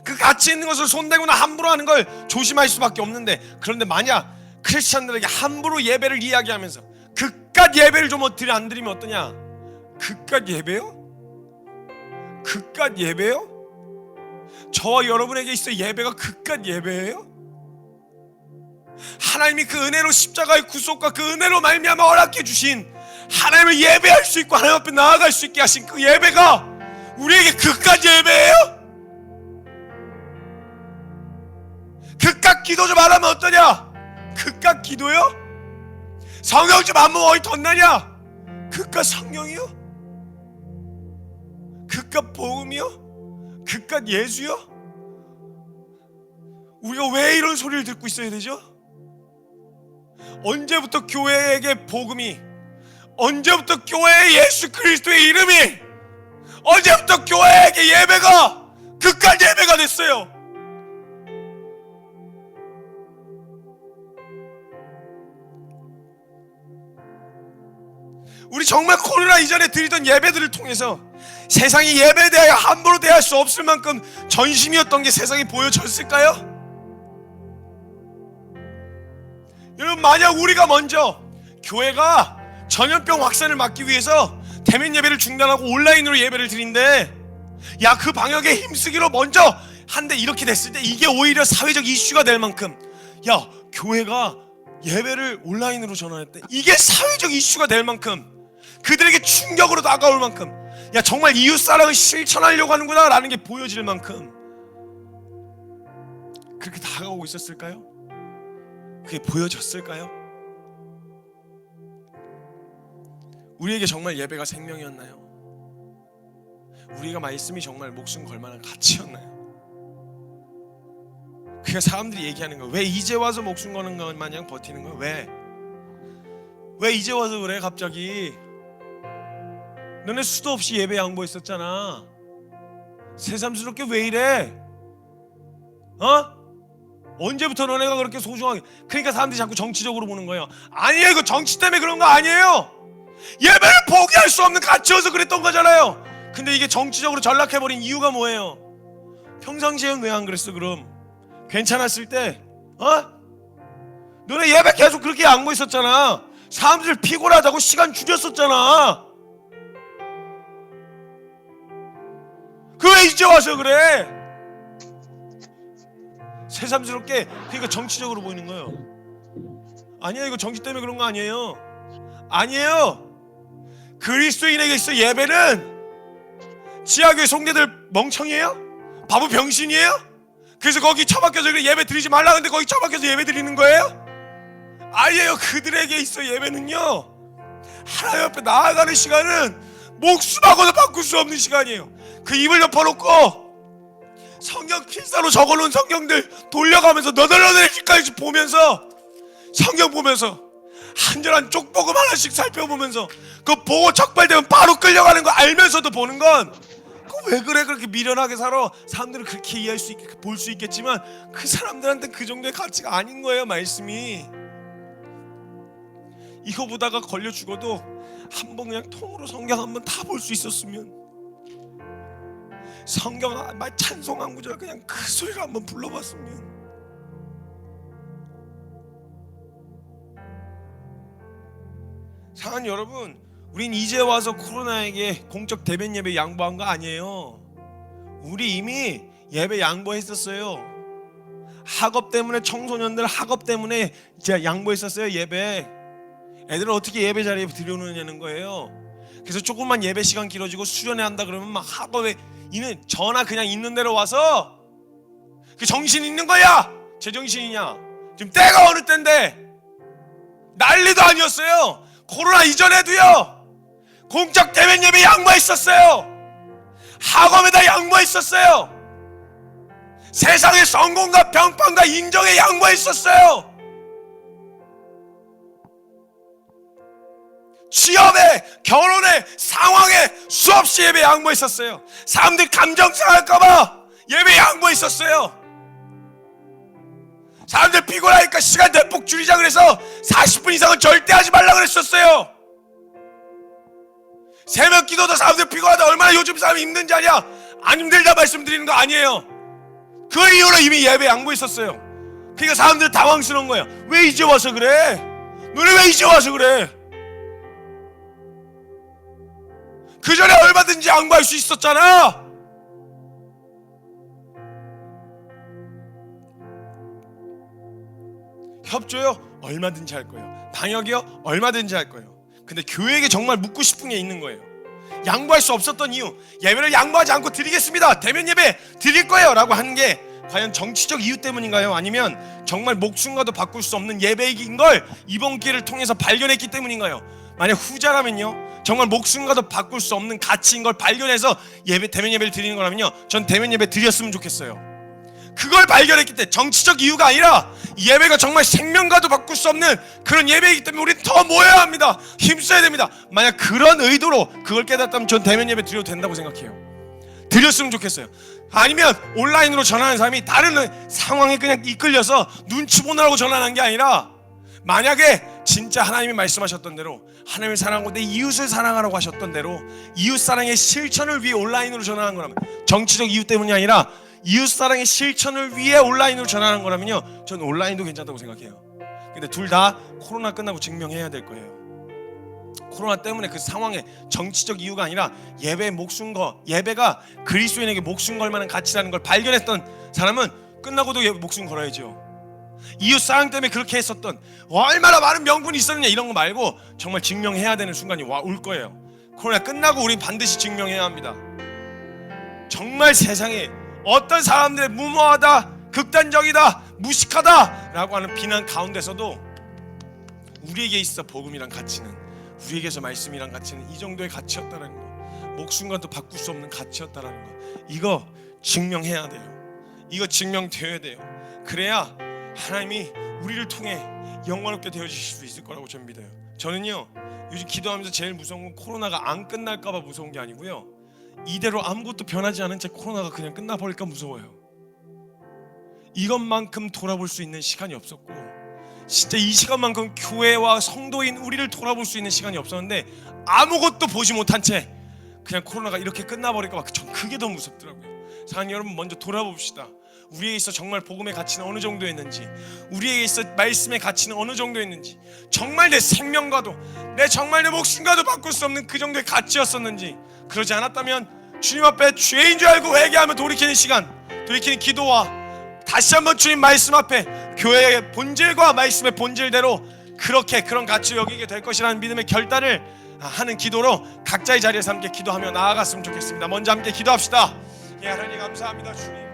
Speaker 1: 그 가치 있는 것을 손대거나 함부로 하는 걸 조심할 수밖에 없는데, 그런데 만약 크리스찬들에게 함부로 예배를 이야기하면서 그깟 예배를 좀 안 드리면 어떠냐? 그깟 예배요? 그깟 예배요? 저와 여러분에게 있어 예배가 그깟 예배예요? 하나님이 그 은혜로 십자가의 구속과 그 은혜로 말미암아 허락해 주신 하나님을 예배할 수 있고 하나님 앞에 나아갈 수 있게 하신 그 예배가 우리에게 그깟 예배예요? 그깟 기도 좀 하라면 어떠냐? 그깟 기도요? 성경 좀 안 보면 어디 덧나냐? 그깟 성령이요? 그깟 복음이요? 그깟 예수요? 우리가 왜 이런 소리를 듣고 있어야 되죠? 언제부터 교회에게 복음이, 언제부터 교회에 예수 그리스도의 이름이, 언제부터 교회에게 예배가 극한 예배가 됐어요? 우리 정말 코로나 이전에 드리던 예배들을 통해서 세상이 예배에 대하여 함부로 대할 수 없을 만큼 전심이었던 게 세상에 보여졌을까요? 여러분, 만약 우리가 먼저 교회가 전염병 확산을 막기 위해서 대면 예배를 중단하고 온라인으로 예배를 드린대, 야, 그 방역에 힘쓰기로 먼저 한데 이렇게 됐을 때 이게 오히려 사회적 이슈가 될 만큼, 야, 교회가 예배를 온라인으로 전환했대, 이게 사회적 이슈가 될 만큼, 그들에게 충격으로 다가올 만큼, 야, 정말 이웃사랑을 실천하려고 하는구나 라는 게 보여질 만큼 그렇게 다가오고 있었을까요? 그게 보여졌을까요? 우리에게 정말 예배가 생명이었나요? 우리가 말씀이 정말 목숨 걸 만한 가치였나요? 그냥 사람들이 얘기하는 거, 왜 이제 와서 목숨 거는 것 마냥 버티는 거야? 왜 이제 와서 그래 갑자기? 너네 수도 없이 예배 양보했었잖아. 새삼스럽게 왜 이래? 언제부터 너네가 그렇게 소중하게? 그러니까 사람들이 자꾸 정치적으로 보는 거예요. 아니에요, 이거 정치 때문에 그런 거 아니에요. 예배를 포기할 수 없는 가치여서 그랬던 거잖아요. 근데 이게 정치적으로 전락해버린 이유가 뭐예요? 평상시에는 왜 안 그랬어 그럼? 괜찮았을 때 너네 예배 계속 그렇게 양보했었잖아. 사람들 피곤하다고 시간 줄였었잖아. 그 왜 이제 와서 그래? 새삼스럽게, 그러니까 정치적으로 보이는 거예요. 아니에요, 이거 정치 때문에 그런 거 아니에요. 아니에요. 그리스도인에게 있어 예배는, 지하교회 송대들 멍청이에요? 바보 병신이에요? 그래서 거기 처박혀서 예배 드리지 말라 근데 거기 처박혀서 예배 드리는 거예요? 아니에요. 그들에게 있어 예배는요, 하나님 앞에 나아가는 시간은 목숨하고도 바꿀 수 없는 시간이에요. 그 입을 덮어놓고 성경 필사로 적어놓은 성경들 돌려가면서 너덜너덜해지까지 보면서, 성경 보면서 한절한 쪽복음 하나씩 살펴보면서, 그거 보고 적발되면 바로 끌려가는 거 알면서도 보는 건, 그거 왜 그래 그렇게 미련하게 살아? 사람들은 그렇게 이해할 수 있게 볼 수 있겠지만 그 사람들한테 그 정도의 가치가 아닌 거예요. 말씀이 이거 보다가 걸려 죽어도 한번 그냥 통으로 성경 한번 다 볼 수 있었으면, 성경 말 찬송 한 구절 그냥 그 소리를 한번 불러봤으면. 사랑하는 여러분, 우린 이제 와서 코로나에게 공적 대면 예배 양보한 거 아니에요. 우리 이미 예배 양보했었어요. 학업 때문에, 청소년들 학업 때문에 이제 양보했었어요. 예배. 애들을 어떻게 예배 자리에 들여놓느냐는 거예요. 그래서 조금만 예배 시간 길어지고 수련회 한다 그러면 막 학업에 이는 전화 그냥 있는 대로 와서, 그 정신 있는 거야? 제정신이냐? 지금 때가 어느 때인데 난리도 아니었어요. 코로나 이전에도요 공적 대면 예배 양보했었어요. 학업에다 양보했었어요. 세상의 성공과 평판과 인정에 양보했었어요. 취업에, 결혼에, 상황에 수없이 예배 양보했었어요. 사람들 감정 상할까봐 예배 양보했었어요. 사람들 피곤하니까 시간 대폭 줄이자 그래서 40분 이상은 절대 하지 말라 그랬었어요. 새벽 기도도 사람들 피곤하다, 얼마나 요즘 사람이 힘든지 아냐? 안 힘들다 말씀드리는 거 아니에요. 그 이후로 이미 예배 양보했었어요. 그러니까 사람들 당황스러운 거예요. 왜 이제 와서 그래? 너네 왜 이제 와서 그래? 그 전에 얼마든지 양보할 수 있었잖아. 협조요? 얼마든지 할 거예요. 방역이요? 얼마든지 할 거예요. 근데 교회에게 정말 묻고 싶은 게 있는 거예요. 양보할 수 없었던 이유, 예배를 양보하지 않고 드리겠습니다, 대면 예배 드릴 거예요 라고 하는 게 과연 정치적 이유 때문인가요? 아니면 정말 목숨과도 바꿀 수 없는 예배인 걸 이번 기회를 통해서 발견했기 때문인가요? 만약 후자라면요, 정말 목숨과도 바꿀 수 없는 가치인 걸 발견해서 예배, 대면 예배를 드리는 거라면요, 전 대면 예배 드렸으면 좋겠어요. 그걸 발견했기 때문에 정치적 이유가 아니라 예배가 정말 생명과도 바꿀 수 없는 그런 예배이기 때문에 우리는 더 모여야 합니다. 힘써야 됩니다. 만약 그런 의도로 그걸 깨닫다면 전 대면 예배 드려도 된다고 생각해요. 드렸으면 좋겠어요. 아니면 온라인으로 전하는 사람이 다른 상황에 그냥 이끌려서 눈치 보느라고 전하는 게 아니라, 만약에 진짜 하나님이 말씀하셨던 대로 하나님을 사랑하고 내 이웃을 사랑하라고 하셨던 대로 이웃사랑의 실천을 위해 온라인으로 전하는 거라면, 정치적 이유 때문이 아니라 이웃사랑의 실천을 위해 온라인으로 전하는 거라면요, 저는 온라인도 괜찮다고 생각해요. 근데 둘 다 코로나 끝나고 증명해야 될 거예요. 코로나 때문에 그 상황에 정치적 이유가 아니라 예배에 목숨 거, 예배가 그리스도인에게 목숨 걸 만한 가치라는 걸 발견했던 사람은 끝나고도 목숨 걸어야죠. 이웃 사랑 때문에 그렇게 했었던 얼마나 많은 명분이 있었느냐 이런 거 말고 정말 증명해야 되는 순간이 올 거예요. 코로나 끝나고 우린 반드시 증명해야 합니다. 정말 세상에 어떤 사람들의 무모하다, 극단적이다, 무식하다 라고 하는 비난 가운데서도 우리에게 있어 복음이란 가치는, 우리에게서 말씀이란 가치는 이 정도의 가치였다라는 거, 목숨과도 바꿀 수 없는 가치였다라는 거, 이거 증명해야 돼요. 이거 증명되어야 돼요. 그래야 하나님이 우리를 통해 영광롭게 되어주실 수 있을 거라고 저는 믿어요. 저는요, 요즘 기도하면서 제일 무서운 건 코로나가 안 끝날까 봐 무서운 게 아니고요, 이대로 아무것도 변하지 않은 채 코로나가 그냥 끝나버릴까 무서워요. 이것만큼 돌아볼 수 있는 시간이 없었고, 진짜 이 시간만큼 교회와 성도인 우리를 돌아볼 수 있는 시간이 없었는데 아무것도 보지 못한 채 그냥 코로나가 이렇게 끝나버릴까 봐 전 그게 더 무섭더라고요. 사랑하는 여러분, 먼저 돌아봅시다. 우리에게 있어 정말 복음의 가치는 어느 정도였는지, 우리에게 있어 말씀의 가치는 어느 정도였는지, 정말 내 생명과도 정말 내 목숨과도 바꿀 수 없는 그 정도의 가치였었는지. 그러지 않았다면 주님 앞에 죄인 줄 알고 회개하며 돌이키는 시간, 돌이키는 기도와 다시 한번 주님 말씀 앞에 교회의 본질과 말씀의 본질대로 그렇게 그런 가치를 여기게 될 것이라는 믿음의 결단을 하는 기도로 각자의 자리에서 함께 기도하며 나아갔으면 좋겠습니다. 먼저 함께 기도합시다. 예, 하나님 감사합니다. 주님,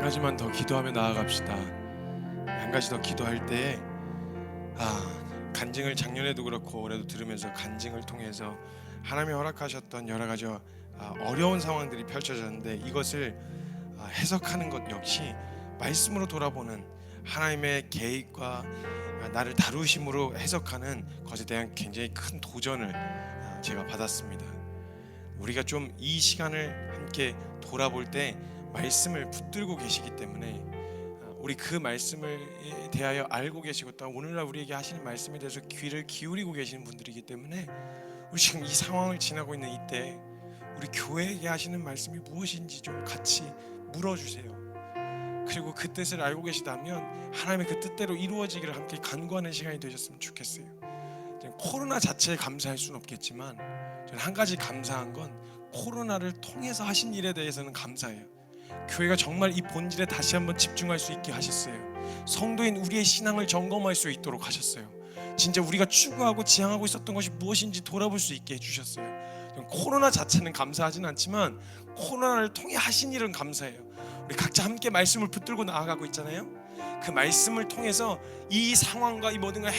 Speaker 1: 가지만 더 기도하며 나아갑시다. 한 가지 더 기도할 때 간증을 작년에도 그렇고 올해도 들으면서 간증을 통해서 하나님이 허락하셨던 여러 가지 어려운 상황들이 펼쳐졌는데 이것을 해석하는 것 역시 말씀으로 돌아보는 하나님의 계획과 나를 다루심으로 해석하는 것에 대한 굉장히 큰 도전을 제가 받았습니다. 우리가 좀 이 시간을 함께 돌아볼 때 말씀을 붙들고 계시기 때문에 우리 그 말씀을 대하여 알고 계시고 또 오늘날 우리에게 하시는 말씀에 대해서 귀를 기울이고 계시는 분들이기 때문에 우리 지금 이 상황을 지나고 있는 이때 우리 교회에게 하시는 말씀이 무엇인지 좀 같이 물어주세요. 그리고 그 뜻을 알고 계시다면 하나님의 그 뜻대로 이루어지기를 함께 간구하는 시간이 되셨으면 좋겠어요. 코로나 자체에 감사할 수는 없겠지만 저는 한 가지 감사한 건 코로나를 통해서 하신 일에 대해서는 감사해요. 교회가 정말 이 본질에 다시 한번 집중할 수 있게 하셨어요. 성도인 우리의 신앙을 점검할 수 있도록 하셨어요. 진짜 우리가 추구하고 지향하고 있었던 것이 무엇인지 돌아볼 수 있게 해주셨어요. 코로나 자체는 감사하진 않지만 코로나를 통해 하신 일은 감사해요. 우리 각자 함께 말씀을 붙들고 나아가고 있잖아요. 그 말씀을 통해서 이 상황과 이 모든 걸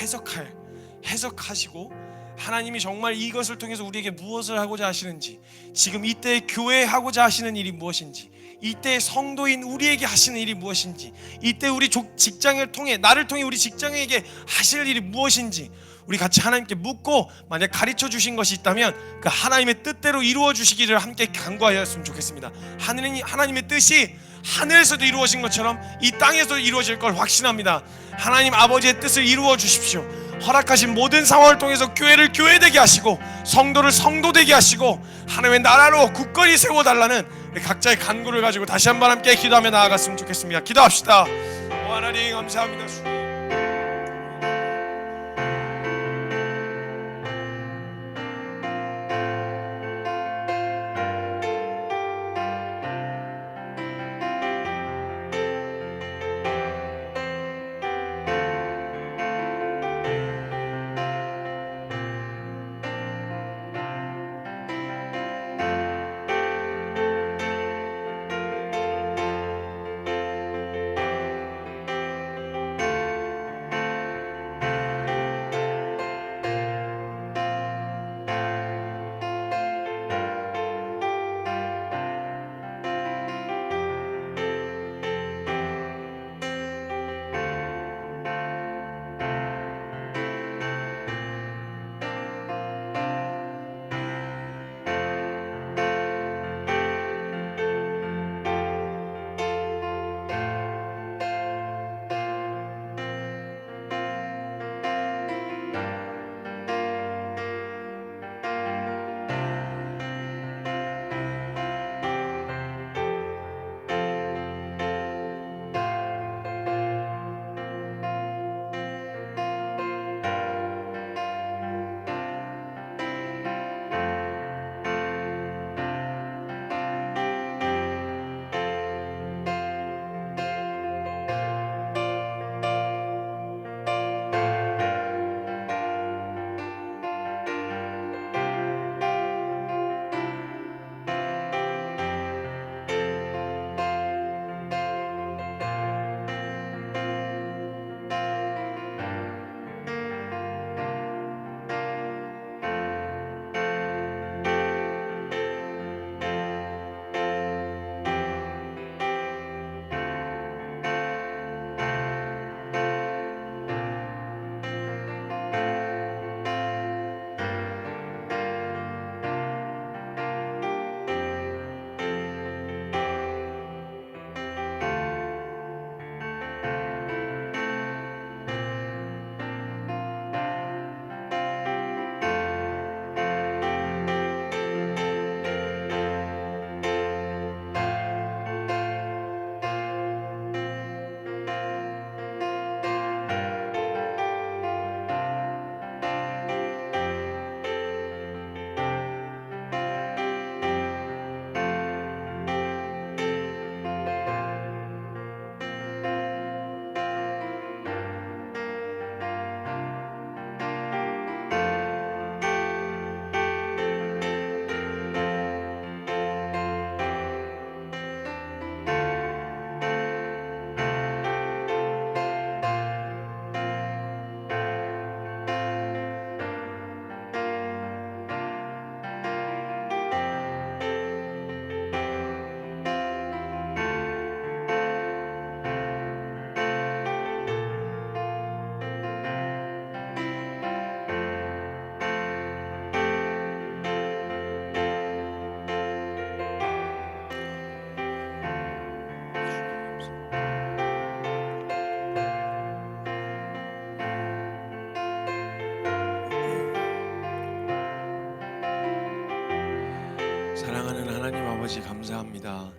Speaker 1: 해석하시고 하나님이 정말 이것을 통해서 우리에게 무엇을 하고자 하시는지, 지금 이때 교회에 하고자 하시는 일이 무엇인지, 이때 성도인 우리에게 하시는 일이 무엇인지, 이때 우리 직장을 통해 나를 통해 우리 직장에게 하실 일이 무엇인지 우리 같이 하나님께 묻고 만약 가르쳐 주신 것이 있다면 그 하나님의 뜻대로 이루어 주시기를 함께 간구하였으면 좋겠습니다. 하나님의 뜻이 하늘에서도 이루어진 것처럼 이 땅에서도 이루어질 걸 확신합니다. 하나님 아버지의 뜻을 이루어 주십시오. 허락하신 모든 상황을 통해서 교회를 교회되게 하시고 성도를 성도되게 하시고 하나님의 나라로 굳건히 세워달라는 우리 각자의 간구를 가지고 다시 한번 함께 기도하며 나아갔으면 좋겠습니다. 기도합시다. 하나님 감사합니다. 주님. 아버지 감사합니다.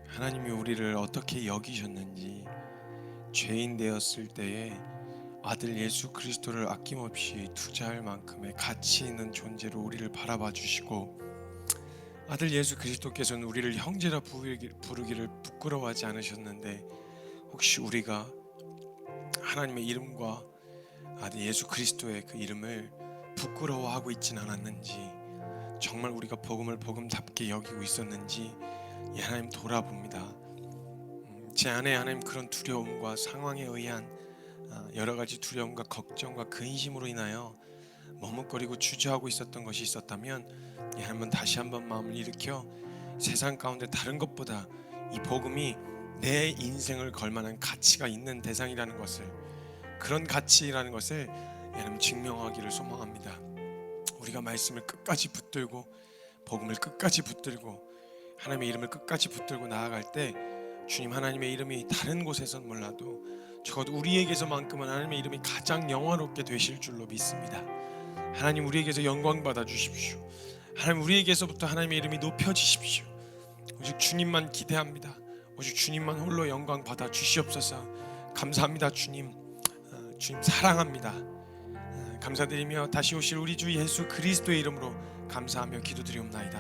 Speaker 1: 하나님이 우리를 어떻게 여기셨는지, 죄인 되었을 때에 아들 예수 그리스도를 아낌없이 투자할 만큼의 가치 있는 존재로 우리를 바라봐 주시고, 아들 예수 그리스도께서는 우리를 형제라 부르기를 부끄러워하지 않으셨는데, 혹시 우리가 하나님의 이름과 아들 예수 그리스도의 그 이름을 부끄러워하고 있진 않았는지, 정말 우리가 복음을 복음답게 여기고 있었는지 하나님 돌아봅니다. 제 안에 하나님 그런 두려움과 상황에 의한 여러 가지 두려움과 걱정과 근심으로 인하여 머뭇거리고 주저하고 있었던 것이 있었다면, 하나님은 다시 한번 마음을 일으켜 세상 가운데 다른 것보다 이 복음이 내 인생을 걸만한 가치가 있는 대상이라는 것을, 그런 가치라는 것을 하나님 증명하기를 소망합니다. 우리가 말씀을 끝까지 붙들고 복음을 끝까지 붙들고 하나님의 이름을 끝까지 붙들고 나아갈 때, 주님 하나님의 이름이 다른 곳에선 몰라도 적어도 우리에게서만큼은 하나님의 이름이 가장 영화롭게 되실 줄로 믿습니다. 하나님 우리에게서 영광 받아 주십시오. 하나님 우리에게서부터 하나님의 이름이 높여지십시오. 오직 주님만 기대합니다. 오직 주님만 홀로 영광 받아 주시옵소서. 감사합니다. 주님 사랑합니다. 감사드리며 다시 오실 우리 주 예수 그리스도의 이름으로 감사하며 기도드리옵나이다.